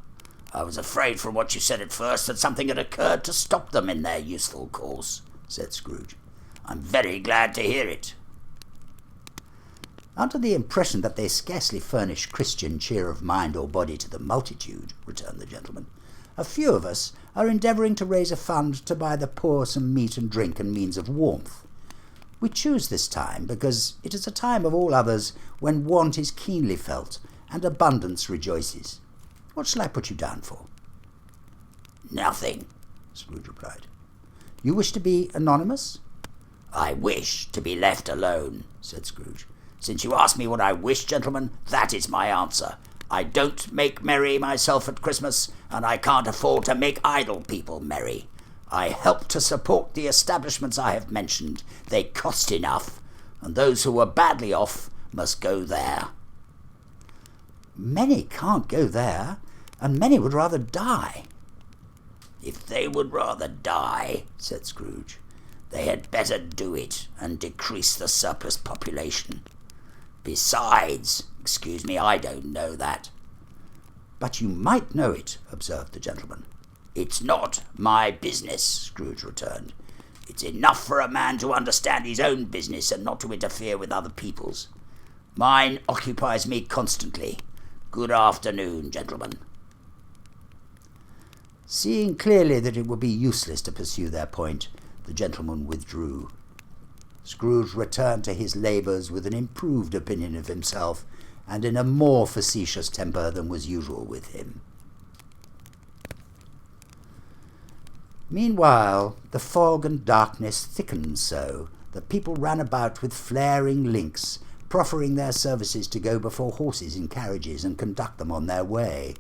I was afraid from what you said at first that something had occurred to stop them in their useful course," said Scrooge. "I'm very glad to hear it." "Under the impression that they scarcely furnish Christian cheer of mind or body to the multitude," returned the gentleman, "a few of us are endeavouring to raise a fund to buy the poor some meat and drink and means of warmth. We choose this time because it is a time of all others when want is keenly felt and abundance rejoices. What shall I put you down for?" "Nothing," Scrooge replied. "You wish to be anonymous?" "I wish to be left alone," said Scrooge. "Since you ask me what I wish, gentlemen, that is my answer. I don't make merry myself at Christmas, and I can't afford to make idle people merry. I help to support the establishments I have mentioned. They cost enough, and those who are badly off must go there." "Many can't go there, and many would rather die." "If they would rather die," said Scrooge, "they had better do it and decrease the surplus population. Besides, excuse me, I don't know that." "But you might know it," observed the gentleman. "It's not my business," Scrooge returned. "It's enough for a man to understand his own business and not to interfere with other people's. Mine occupies me constantly. Good afternoon, gentlemen." Seeing clearly that it would be useless to pursue their point, the gentleman withdrew. Scrooge returned to his labours with an improved opinion of himself, and in a more facetious temper than was usual with him. Meanwhile, the fog and darkness thickened so that people ran about with flaring links, proffering their services to go before horses in carriages and conduct them on their way.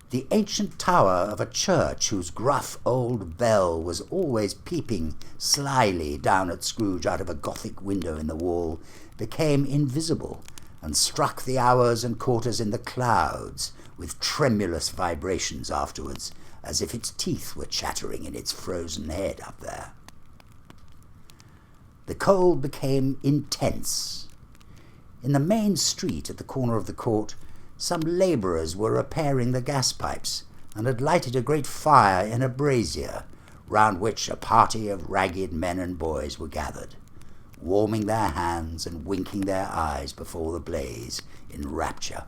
The ancient tower of a church, whose gruff old bell was always peeping slyly down at Scrooge out of a Gothic window in the wall, became invisible and struck the hours and quarters in the clouds with tremulous vibrations afterwards, as if its teeth were chattering in its frozen head up there. The cold became intense. In the main street at the corner of the court, some labourers were repairing the gas pipes, and had lighted a great fire in a brazier, round which a party of ragged men and boys were gathered, warming their hands and winking their eyes before the blaze in rapture.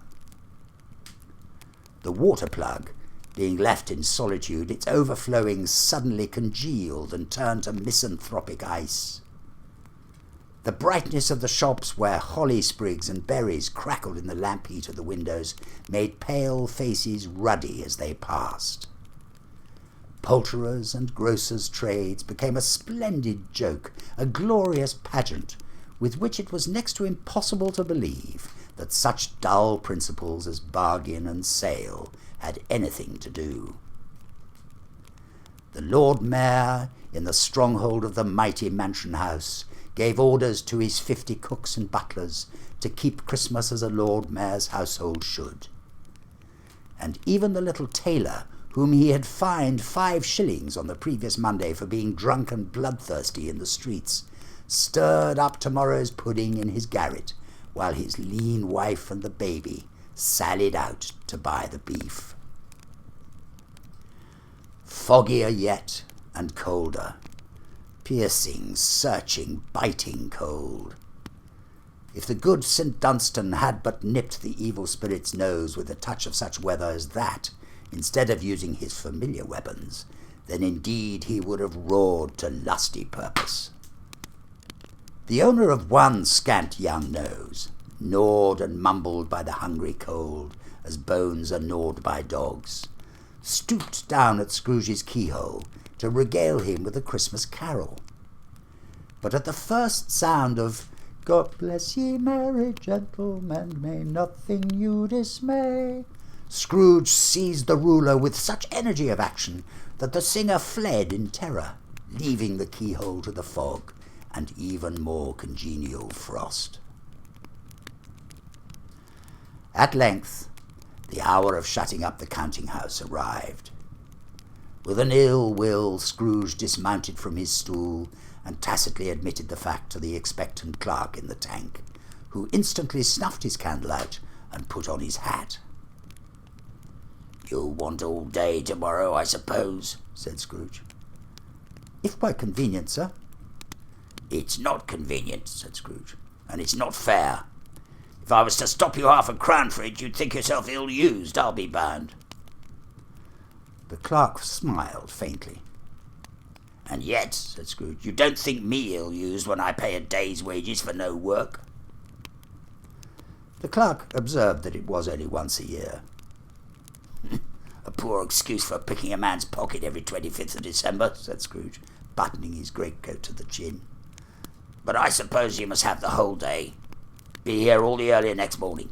The water plug, being left in solitude, its overflowings suddenly congealed and turned to misanthropic ice. The brightness of the shops, where holly sprigs and berries crackled in the lamp heat of the windows, made pale faces ruddy as they passed. Poulterers' and grocers' trades became a splendid joke, a glorious pageant, with which it was next to impossible to believe that such dull principles as bargain and sale had anything to do. The Lord Mayor, in the stronghold of the mighty mansion house, gave orders to his 50 cooks and butlers to keep Christmas as a Lord Mayor's household should. And even the little tailor, whom he had fined 5 shillings on the previous Monday for being drunk and bloodthirsty in the streets, stirred up tomorrow's pudding in his garret, while his lean wife and the baby sallied out to buy the beef. Foggier yet, and colder. Piercing, searching, biting cold. If the good St. Dunstan had but nipped the evil spirit's nose with a touch of such weather as that, instead of using his familiar weapons, then indeed he would have roared to lusty purpose. The owner of one scant young nose, gnawed and mumbled by the hungry cold, as bones are gnawed by dogs, stooped down at Scrooge's keyhole to regale him with a Christmas carol. But at the first sound of "God bless ye merry gentlemen, may nothing you dismay," Scrooge seized the ruler with such energy of action that the singer fled in terror, leaving the keyhole to the fog and even more congenial frost. At length, the hour of shutting up the counting-house arrived. With an ill will, Scrooge dismounted from his stool and tacitly admitted the fact to the expectant clerk in the tank, who instantly snuffed his candle out and put on his hat. "You'll want all day tomorrow, I suppose," said Scrooge. "If quite convenient, sir." "It's not convenient," said Scrooge, "and it's not fair. If I was to stop you half a crown for it, you'd think yourself ill-used, I'll be bound." The clerk smiled faintly. "And yet," said Scrooge, "you don't think me ill-used when I pay a day's wages for no work." The clerk observed that it was only once a year. "A poor excuse for picking a man's pocket every 25th of December," said Scrooge, buttoning his greatcoat to the chin. "But I suppose you must have the whole day. Be here all the earlier next morning."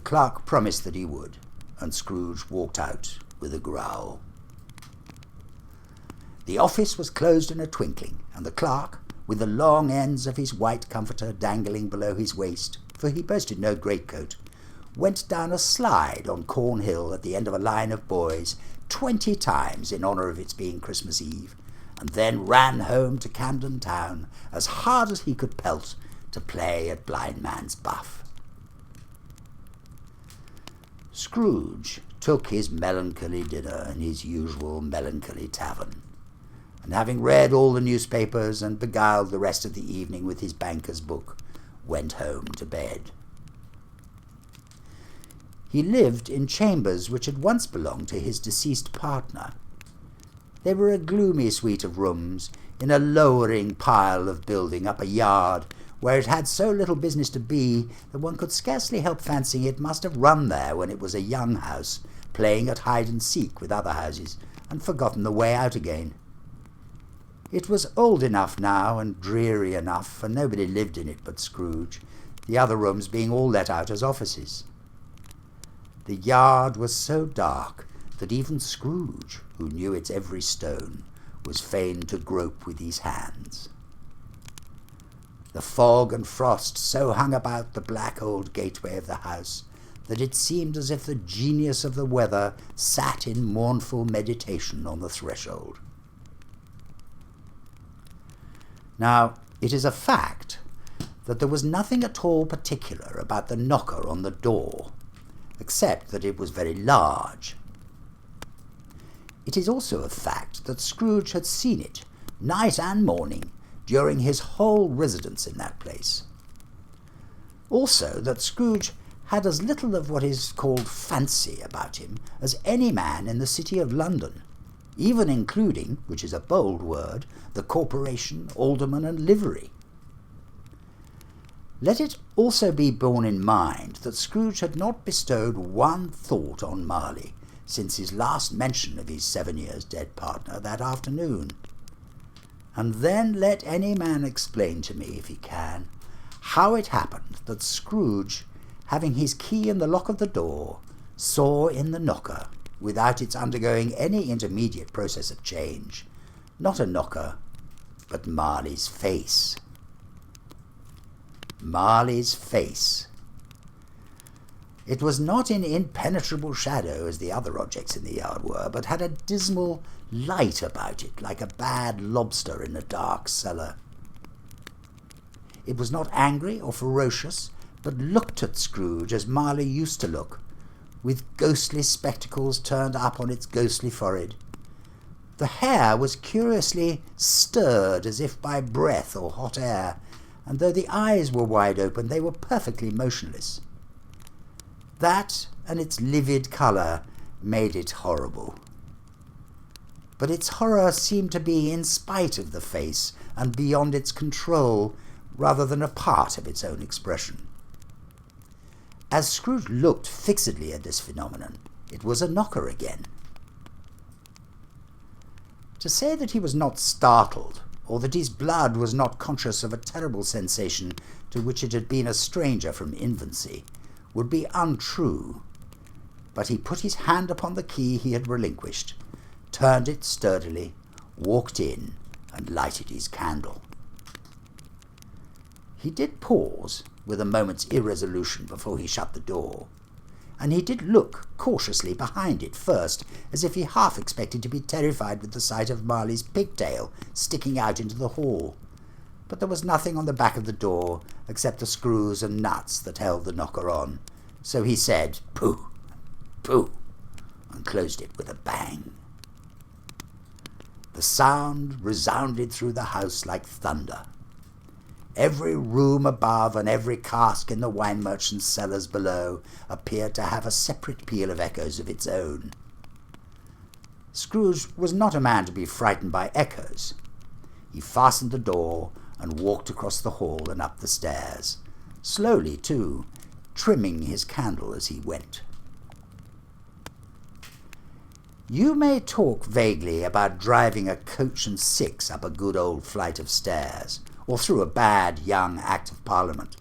clerk promised that he would, and Scrooge walked out with a growl. The office was closed in a twinkling, and the clerk, with the long ends of his white comforter dangling below his waist, for he boasted no greatcoat, went down a slide on Cornhill at the end of a line of boys 20 times in honour of its being Christmas Eve, and then ran home to Camden Town as hard as he could pelt to play at blind man's buff. Scrooge took his melancholy dinner in his usual melancholy tavern, and having read all the newspapers and beguiled the rest of the evening with his banker's book, went home to bed. He lived in chambers which had once belonged to his deceased partner. They were a gloomy suite of rooms in a lowering pile of building up a yard where it had so little business to be that one could scarcely help fancying it must have run there when it was a young house, playing at hide-and-seek with other houses, and forgotten the way out again. It was old enough now and dreary enough, for nobody lived in it but Scrooge, the other rooms being all let out as offices. The yard was so dark that even Scrooge, who knew its every stone, was fain to grope with his hands. The fog and frost so hung about the black old gateway of the house that it seemed as if the genius of the weather sat in mournful meditation on the threshold. Now, it is a fact that there was nothing at all particular about the knocker on the door, except that it was very large. It is also a fact that Scrooge had seen it, night and morning, during his whole residence in that place. Also that Scrooge had as little of what is called fancy about him as any man in the city of London, even including, which is a bold word, the corporation, alderman, and livery. Let it also be borne in mind that Scrooge had not bestowed one thought on Marley since his last mention of his 7 years dead partner that afternoon. And then let any man explain to me, if he can, how it happened that Scrooge, having his key in the lock of the door, saw in the knocker, without its undergoing any intermediate process of change, not a knocker, but Marley's face. Marley's face. It was not in impenetrable shadow as the other objects in the yard were, but had a dismal light about it, like a bad lobster in a dark cellar. It was not angry or ferocious, but looked at Scrooge as Marley used to look, with ghostly spectacles turned up on its ghostly forehead. The hair was curiously stirred as if by breath or hot air, and though the eyes were wide open, they were perfectly motionless. That and its livid colour made it horrible. But its horror seemed to be in spite of the face and beyond its control, rather than a part of its own expression. As Scrooge looked fixedly at this phenomenon, it was a knocker again. To say that he was not startled, or that his blood was not conscious of a terrible sensation to which it had been a stranger from infancy, would be untrue, but he put his hand upon the key he had relinquished, turned it sturdily, walked in, and lighted his candle. He did pause, with a moment's irresolution, before he shut the door, and he did look cautiously behind it first, as if he half expected to be terrified with the sight of Marley's pigtail sticking out into the hall. But there was nothing on the back of the door except the screws and nuts that held the knocker on, so he said, "Pooh, pooh," and closed it with a bang. The sound resounded through the house like thunder. Every room above and every cask in the wine merchant's cellars below appeared to have a separate peal of echoes of its own. Scrooge was not a man to be frightened by echoes. He fastened the door and walked across the hall and up the stairs, slowly too, trimming his candle as he went. You may talk vaguely about driving a coach and six up a good old flight of stairs, or through a bad young Act of Parliament,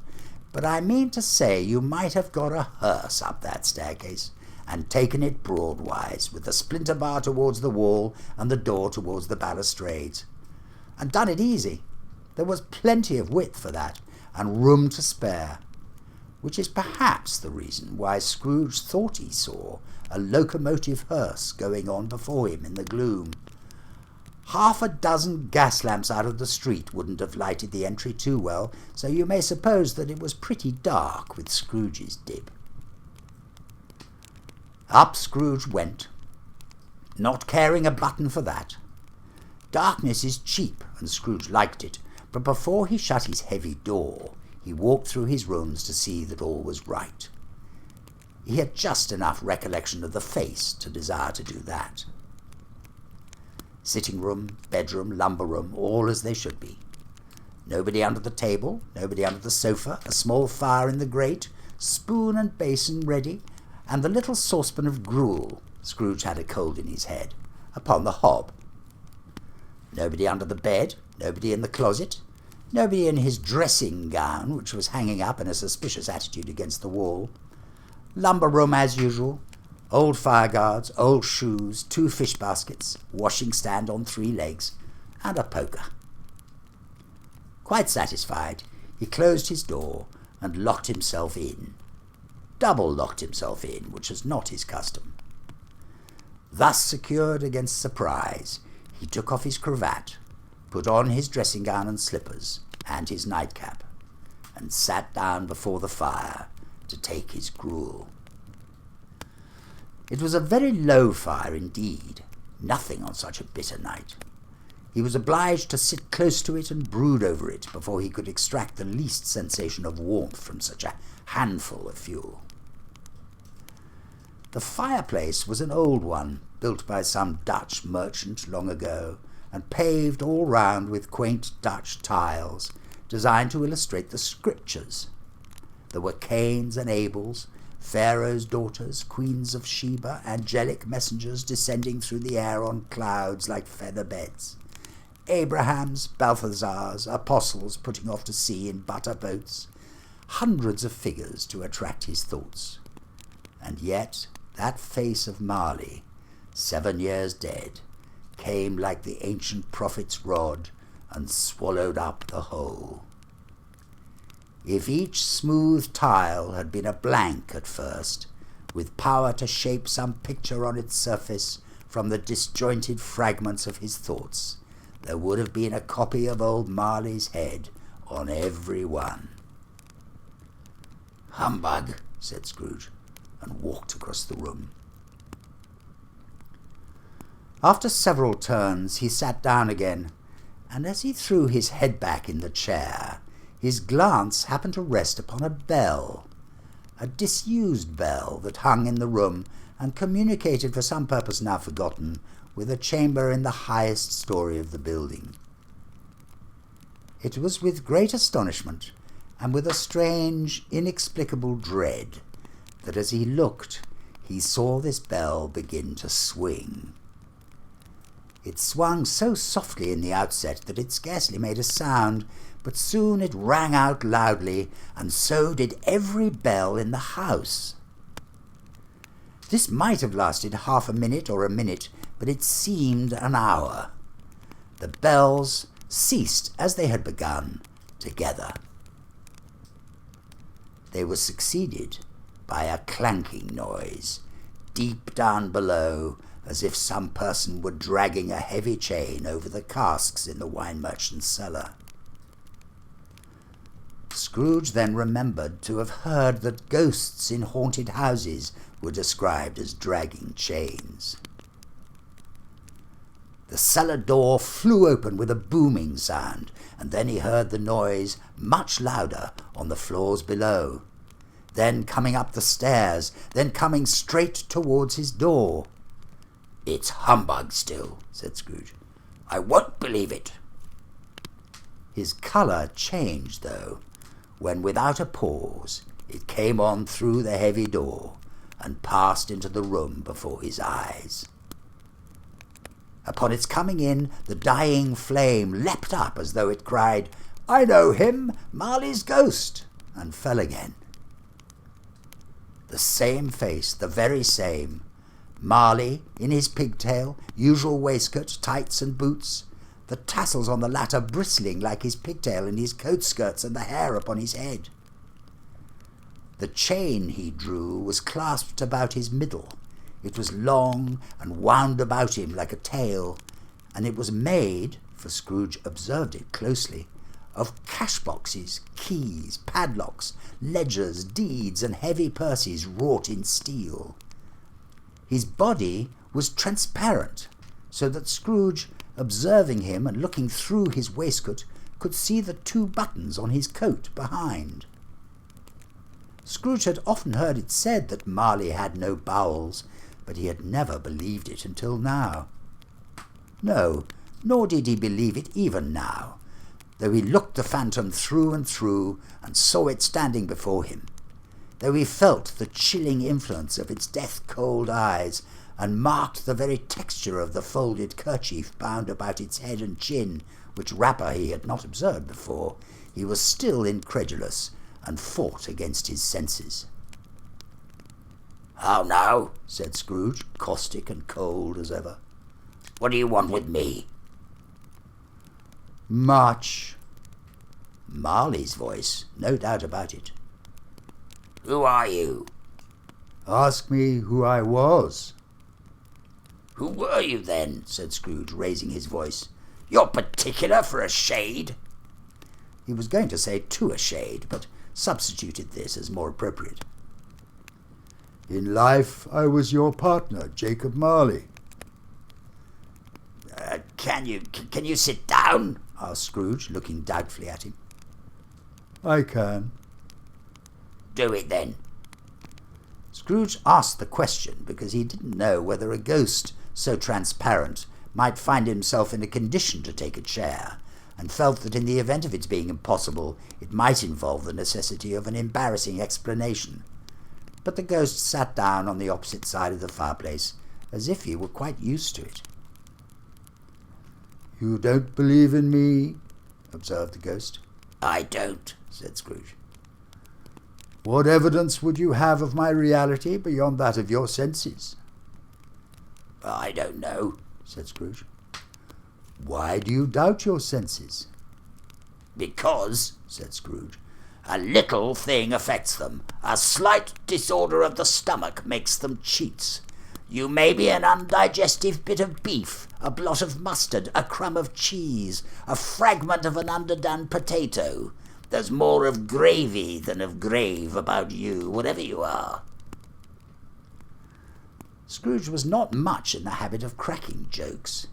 but I mean to say you might have got a hearse up that staircase and taken it broadwise, with the splinter bar towards the wall and the door towards the balustrades, and done it easy. There was plenty of width for that, and room to spare, which is perhaps the reason why Scrooge thought he saw a locomotive hearse going on before him in the gloom. Half a dozen gas lamps out of the street wouldn't have lighted the entry too well, so you may suppose that it was pretty dark with Scrooge's dip. Up Scrooge went, not caring a button for that. Darkness is cheap, and Scrooge liked it, but before he shut his heavy door, he walked through his rooms to see that all was right. He had just enough recollection of the face to desire to do that. Sitting room, bedroom, lumber room, all as they should be. Nobody under the table, nobody under the sofa, a small fire in the grate, spoon and basin ready, and the little saucepan of gruel, Scrooge had a cold in his head, upon the hob. Nobody under the bed, nobody in the closet, nobody in his dressing gown, which was hanging up in a suspicious attitude against the wall. Lumber room as usual, old fire guards, old shoes, 2 fish baskets, washing stand on 3 legs, and a poker. Quite satisfied, he closed his door and locked himself in. Double locked himself in, which was not his custom. Thus secured against surprise, he took off his cravat, put on his dressing gown and slippers, and his nightcap, and sat down before the fire to take his gruel. It was a very low fire indeed, nothing on such a bitter night. He was obliged to sit close to it and brood over it before he could extract the least sensation of warmth from such a handful of fuel. The fireplace was an old one, built by some Dutch merchant long ago, and paved all round with quaint Dutch tiles, designed to illustrate the Scriptures. There were Cains and Abels, Pharaoh's daughters, queens of Sheba, angelic messengers descending through the air on clouds like feather beds, Abrahams, Balthazars, apostles putting off to sea in butter boats, hundreds of figures to attract his thoughts. And yet that face of Marley, 7 years dead, came like the ancient prophet's rod and swallowed up the whole. If each smooth tile had been a blank at first, with power to shape some picture on its surface from the disjointed fragments of his thoughts, there would have been a copy of old Marley's head on every one. "Humbug," said Scrooge, and walked across the room. After several turns he sat down again, and as he threw his head back in the chair, his glance happened to rest upon a bell, a disused bell that hung in the room and communicated for some purpose now forgotten with a chamber in the highest story of the building. It was with great astonishment and with a strange, inexplicable dread that as he looked he saw this bell begin to swing. It swung so softly in the outset that it scarcely made a sound, but soon it rang out loudly, and so did every bell in the house. This might have lasted half a minute or a minute, but it seemed an hour. The bells ceased as they had begun, together. They were succeeded by a clanking noise, deep down below, as if some person were dragging a heavy chain over the casks in the wine merchant's cellar. Scrooge then remembered to have heard that ghosts in haunted houses were described as dragging chains. The cellar door flew open with a booming sound, and then he heard the noise much louder on the floors below, then coming up the stairs, then coming straight towards his door. "It's humbug still," said Scrooge. "I won't believe it." His colour changed, though, when without a pause it came on through the heavy door and passed into the room before his eyes. Upon its coming in, the dying flame leapt up as though it cried, "I know him, Marley's ghost!" and fell again. The same face, the very same. Marley, in his pigtail, usual waistcoat, tights and boots, the tassels on the latter bristling like his pigtail in his coat skirts and the hair upon his head. The chain he drew was clasped about his middle. It was long and wound about him like a tail, and it was made, for Scrooge observed it closely, of cash boxes, keys, padlocks, ledgers, deeds, and heavy purses wrought in steel. His body was transparent, so that Scrooge, observing him and looking through his waistcoat, could see the 2 buttons on his coat behind. Scrooge had often heard it said that Marley had no bowels, but he had never believed it until now. No, nor did he believe it even now, though he looked the phantom through and through and saw it standing before him, though he felt the chilling influence of its death-cold eyes and marked the very texture of the folded kerchief bound about its head and chin, which wrapper he had not observed before, he was still incredulous and fought against his senses. "How now?" said Scrooge, caustic and cold as ever. "What do you want with me?" "Much." Marley's voice, no doubt about it. "Who are you?" "Ask me who I was." "Who were you then?" said Scrooge, raising his voice. "You're particular for a shade." He was going to say to a shade, but substituted this as more appropriate. "In life I was your partner, Jacob Marley." Can you sit down?" asked Scrooge, looking doubtfully at him. "I can." "Do it then." Scrooge asked the question because he didn't know whether a ghost so transparent might find himself in a condition to take a chair, and felt that in the event of its being impossible, it might involve the necessity of an embarrassing explanation. But the ghost sat down on the opposite side of the fireplace, as if he were quite used to it. "You don't believe in me?" observed the ghost. "I don't," said Scrooge. "What evidence would you have of my reality beyond that of your senses?" "I don't know," said Scrooge. "Why do you doubt your senses?" "Because," said Scrooge, "a little thing affects them. A slight disorder of the stomach makes them cheats. You may be an undigestive bit of beef, a blot of mustard, a crumb of cheese, a fragment of an underdone potato. There's more of gravy than of grave about you, whatever you are." Scrooge was not much in the habit of cracking jokes,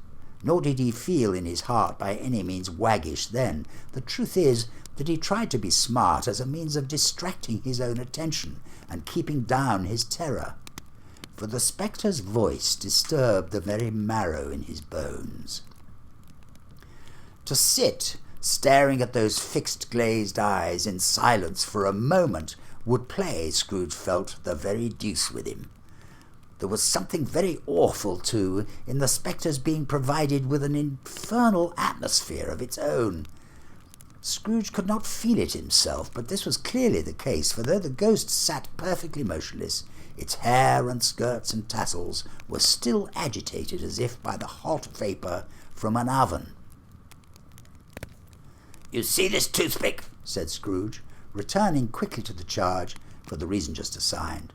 nor did he feel in his heart by any means waggish then. The truth is that he tried to be smart as a means of distracting his own attention and keeping down his terror, for the spectre's voice disturbed the very marrow in his bones. To sit staring at those fixed glazed eyes in silence for a moment would play, Scrooge felt, the very deuce with him. There was something very awful, too, in the spectre's being provided with an infernal atmosphere of its own. Scrooge could not feel it himself, but this was clearly the case, for though the ghost sat perfectly motionless, its hair and skirts and tassels were still agitated as if by the hot vapour from an oven. "You see this toothpick?" said Scrooge, returning quickly to the charge for the reason just assigned,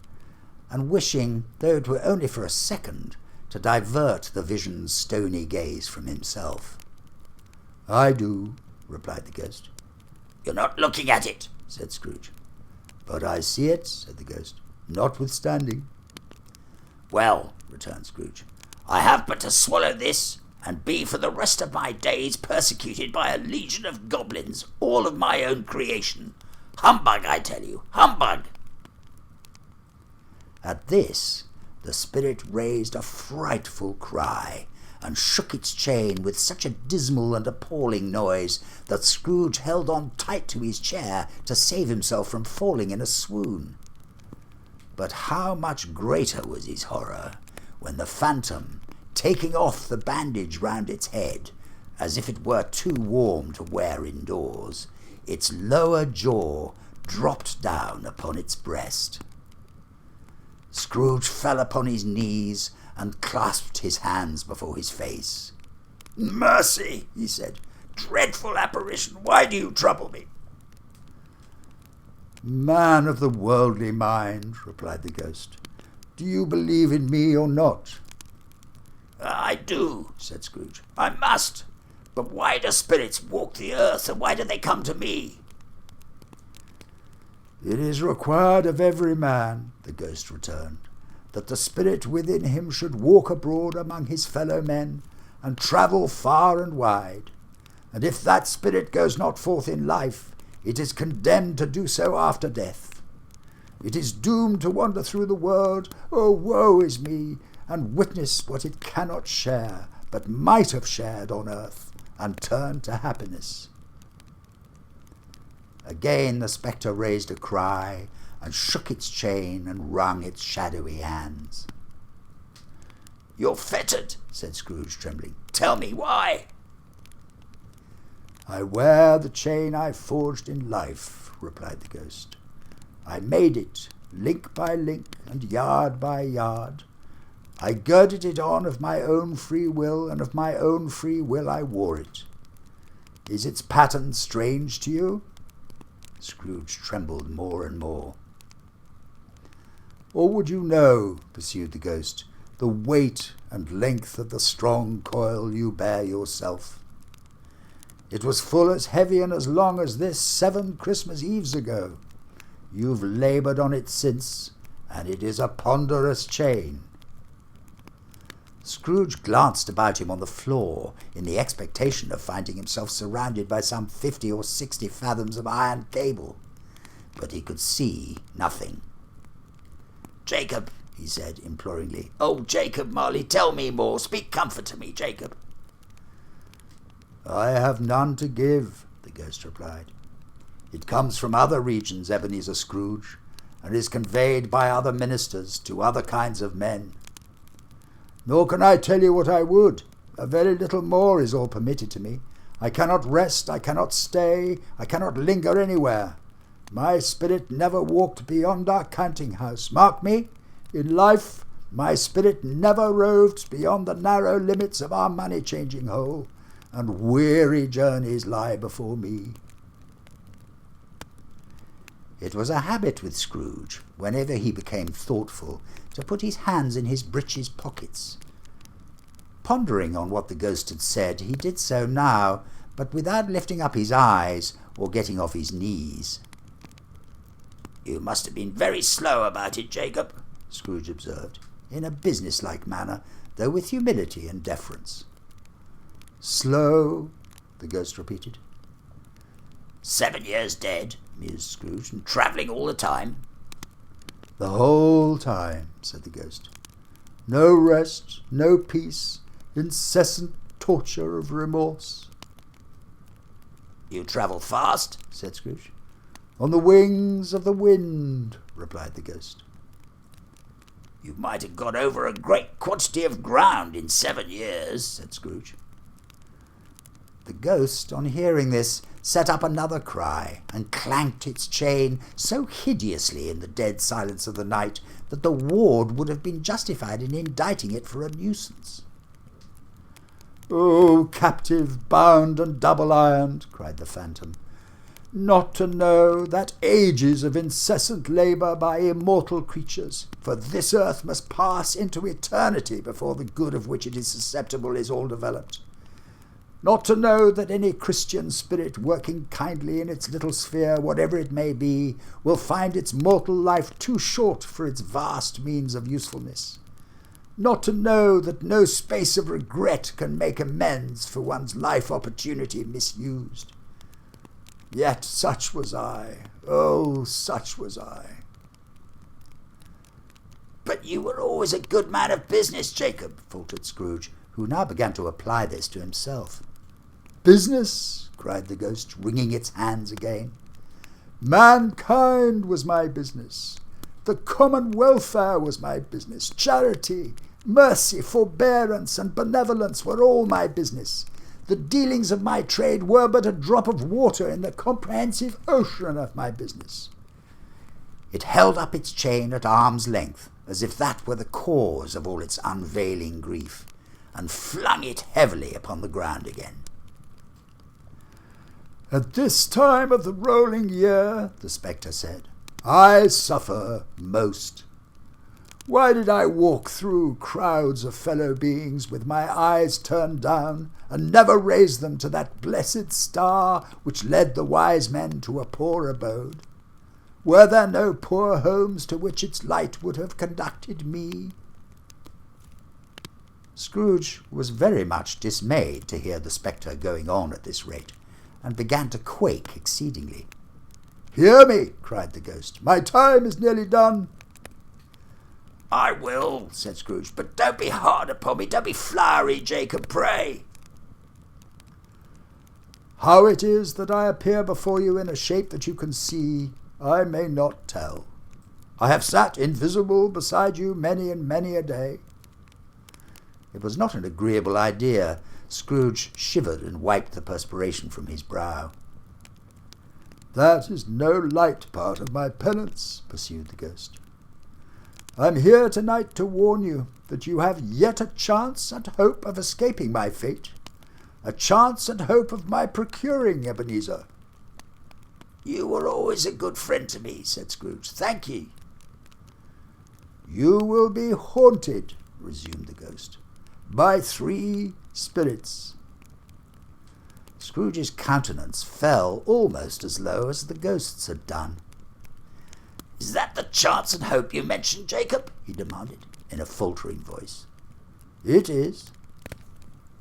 and wishing, though it were only for a second, to divert the vision's stony gaze from himself. "I do," replied the ghost. "You're not looking at it," said Scrooge. "But I see it," said the ghost, "notwithstanding." "Well," returned Scrooge, "I have but to swallow this, and be for the rest of my days persecuted by a legion of goblins, all of my own creation. Humbug, I tell you, humbug!" At this, the spirit raised a frightful cry, and shook its chain with such a dismal and appalling noise that Scrooge held on tight to his chair to save himself from falling in a swoon. But how much greater was his horror when the phantom, taking off the bandage round its head, as if it were too warm to wear indoors, its lower jaw dropped down upon its breast. Scrooge fell upon his knees and clasped his hands before his face. "Mercy," he said. "Dreadful apparition, why do you trouble me?" "Man of the worldly mind," replied the ghost, "do you believe in me or not?" "I do," said Scrooge. "I must. But why do spirits walk the earth, and why do they come to me?" "It is required of every man," the ghost returned, "that the spirit within him should walk abroad among his fellow men, and travel far and wide. And if that spirit goes not forth in life, it is condemned to do so after death. It is doomed to wander through the world, oh woe is me, and witness what it cannot share, but might have shared on earth, and turn to happiness." Again the spectre raised a cry, and shook its chain, and wrung its shadowy hands. "You're fettered," said Scrooge, trembling. "Tell me why." "I wear the chain I forged in life," replied the ghost. "I made it, link by link, and yard by yard. I girded it on of my own free will, and of my own free will I wore it. Is its pattern strange to you?" Scrooge trembled more and more. "Or would you know," pursued the ghost, "the weight and length of the strong coil you bear yourself? It was full as heavy and as long as this 7 Christmas Eves ago. You've laboured on it since, and it is a ponderous chain." Scrooge glanced about him on the floor in the expectation of finding himself surrounded by some 50 or 60 fathoms of iron cable, but he could see nothing. "Jacob," he said imploringly. "Oh, Jacob Marley, tell me more. Speak comfort to me, Jacob." "I have none to give," the ghost replied. "It comes from other regions, Ebenezer Scrooge, and is conveyed by other ministers to other kinds of men. Nor can I tell you what I would. A very little more is all permitted to me. I cannot rest, I cannot stay, I cannot linger anywhere. My spirit never walked beyond our counting-house. Mark me, in life my spirit never roved beyond the narrow limits of our money-changing hole, and weary journeys lie before me." It was a habit with Scrooge, whenever he became thoughtful, to put his hands in his breeches pockets. Pondering on what the ghost had said, he did so now, but without lifting up his eyes or getting off his knees. "You must have been very slow about it, Jacob," Scrooge observed, in a business-like manner, though with humility and deference. "Slow?" the ghost repeated. 7 years dead," mused Scrooge, "and travelling all the time." "The whole time," said the ghost. "No rest, no peace, incessant torture of remorse." "You travel fast?" said Scrooge. "On the wings of the wind," replied the ghost. "You might have got over a great quantity of ground in 7 years," said Scrooge. The ghost, on hearing this, set up another cry, and clanked its chain so hideously in the dead silence of the night that the ward would have been justified in indicting it for a nuisance. "O captive, bound and double-ironed," cried the phantom, "not to know that ages of incessant labour by immortal creatures, for this earth must pass into eternity before the good of which it is susceptible is all developed. Not to know that any Christian spirit working kindly in its little sphere, whatever it may be, will find its mortal life too short for its vast means of usefulness. Not to know that no space of regret can make amends for one's life opportunity misused. Yet such was I, oh, such was I." "But you were always a good man of business, Jacob," faltered Scrooge, who now began to apply this to himself. "Business?" cried the ghost, wringing its hands again. "Mankind was my business. The common welfare was my business. Charity, mercy, forbearance, and benevolence were all my business. The dealings of my trade were but a drop of water in the comprehensive ocean of my business. It held up its chain at arm's length, as if that were the cause of all its unveiling grief, and flung it heavily upon the ground again. "At this time of the rolling year," the spectre said, "I suffer most. Why did I walk through crowds of fellow beings with my eyes turned down, and never raise them to that blessed star which led the wise men to a poor abode? Were there no poor homes to which its light would have conducted me?" Scrooge was very much dismayed to hear the spectre going on at this rate, and began to quake exceedingly. "Hear me!" cried the ghost. "My time is nearly done." "I will," said Scrooge, "but don't be hard upon me. Don't be flowery, Jacob, pray." "How it is that I appear before you in a shape that you can see, I may not tell. I have sat invisible beside you many and many a day." It was not an agreeable idea. Scrooge shivered and wiped the perspiration from his brow. "That is no light part of my penance," pursued the ghost. "I'm here tonight to warn you that you have yet a chance and hope of escaping my fate, a chance and hope of my procuring Ebenezer." "You were always a good friend to me," said Scrooge. "Thank ye." "You will be haunted," resumed the ghost, "by 3 spirits." Scrooge's countenance fell almost as low as the ghost's had done. "Is that the chance and hope you mentioned, Jacob?" he demanded, in a faltering voice. "It is."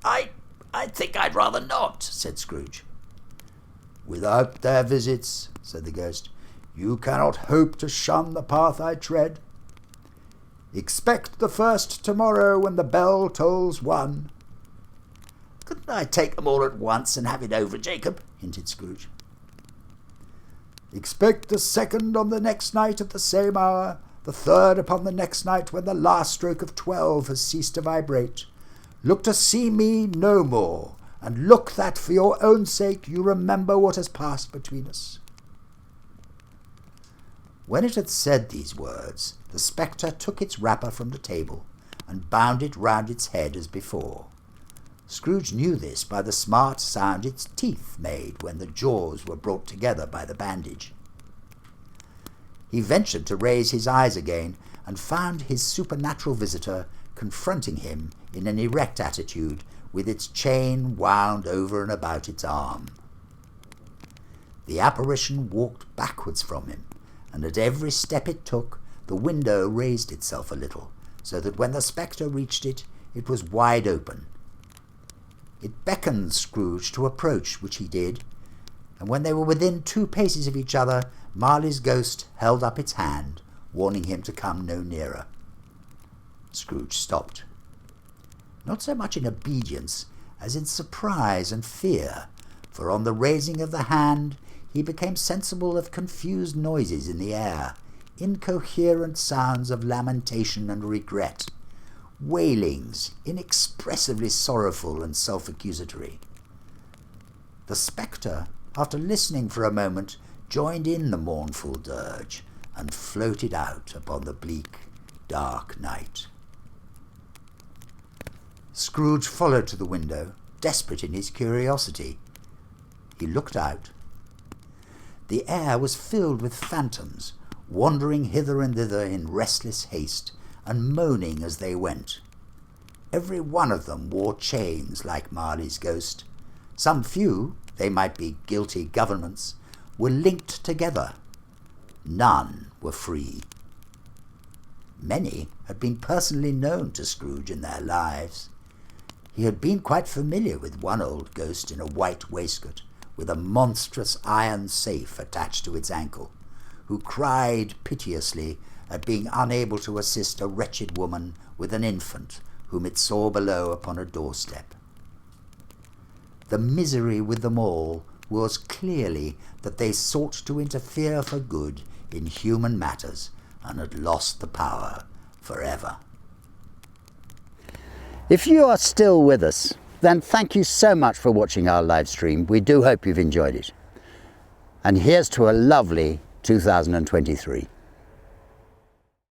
I think I'd rather not," said Scrooge. "Without their visits," said the ghost, "you cannot hope to shun the path I tread. Expect the first tomorrow when the bell tolls 1. "Couldn't I take them all at once and have it over, Jacob?" hinted Scrooge. "Expect the second on the next night at the same hour, the third upon the next night when the last stroke of 12 has ceased to vibrate. Look to see me no more, and look that for your own sake you remember what has passed between us." When it had said these words, the spectre took its wrapper from the table and bound it round its head as before. Scrooge knew this by the smart sound its teeth made when the jaws were brought together by the bandage. He ventured to raise his eyes again, and found his supernatural visitor confronting him in an erect attitude, with its chain wound over and about its arm. The apparition walked backwards from him, and at every step it took, the window raised itself a little, so that when the spectre reached it, it was wide open. It beckoned Scrooge to approach, which he did, and when they were within 2 paces of each other, Marley's ghost held up its hand, warning him to come no nearer. Scrooge stopped, not so much in obedience as in surprise and fear, for on the raising of the hand he became sensible of confused noises in the air, incoherent sounds of lamentation and regret, wailings inexpressibly sorrowful and self-accusatory. The spectre, after listening for a moment, joined in the mournful dirge, and floated out upon the bleak, dark night. Scrooge followed to the window, desperate in his curiosity. He looked out. The air was filled with phantoms, wandering hither and thither in restless haste, and moaning as they went. Every one of them wore chains like Marley's ghost. Some few, they might be guilty governments, were linked together. None were free. Many had been personally known to Scrooge in their lives. He had been quite familiar with one old ghost in a white waistcoat, with a monstrous iron safe attached to its ankle, who cried piteously at being unable to assist a wretched woman with an infant whom it saw below upon a doorstep. The misery with them all was clearly that they sought to interfere for good in human matters and had lost the power forever. If you are still with us, then thank you so much for watching our live stream. We do hope you've enjoyed it. And here's to a lovely 2023.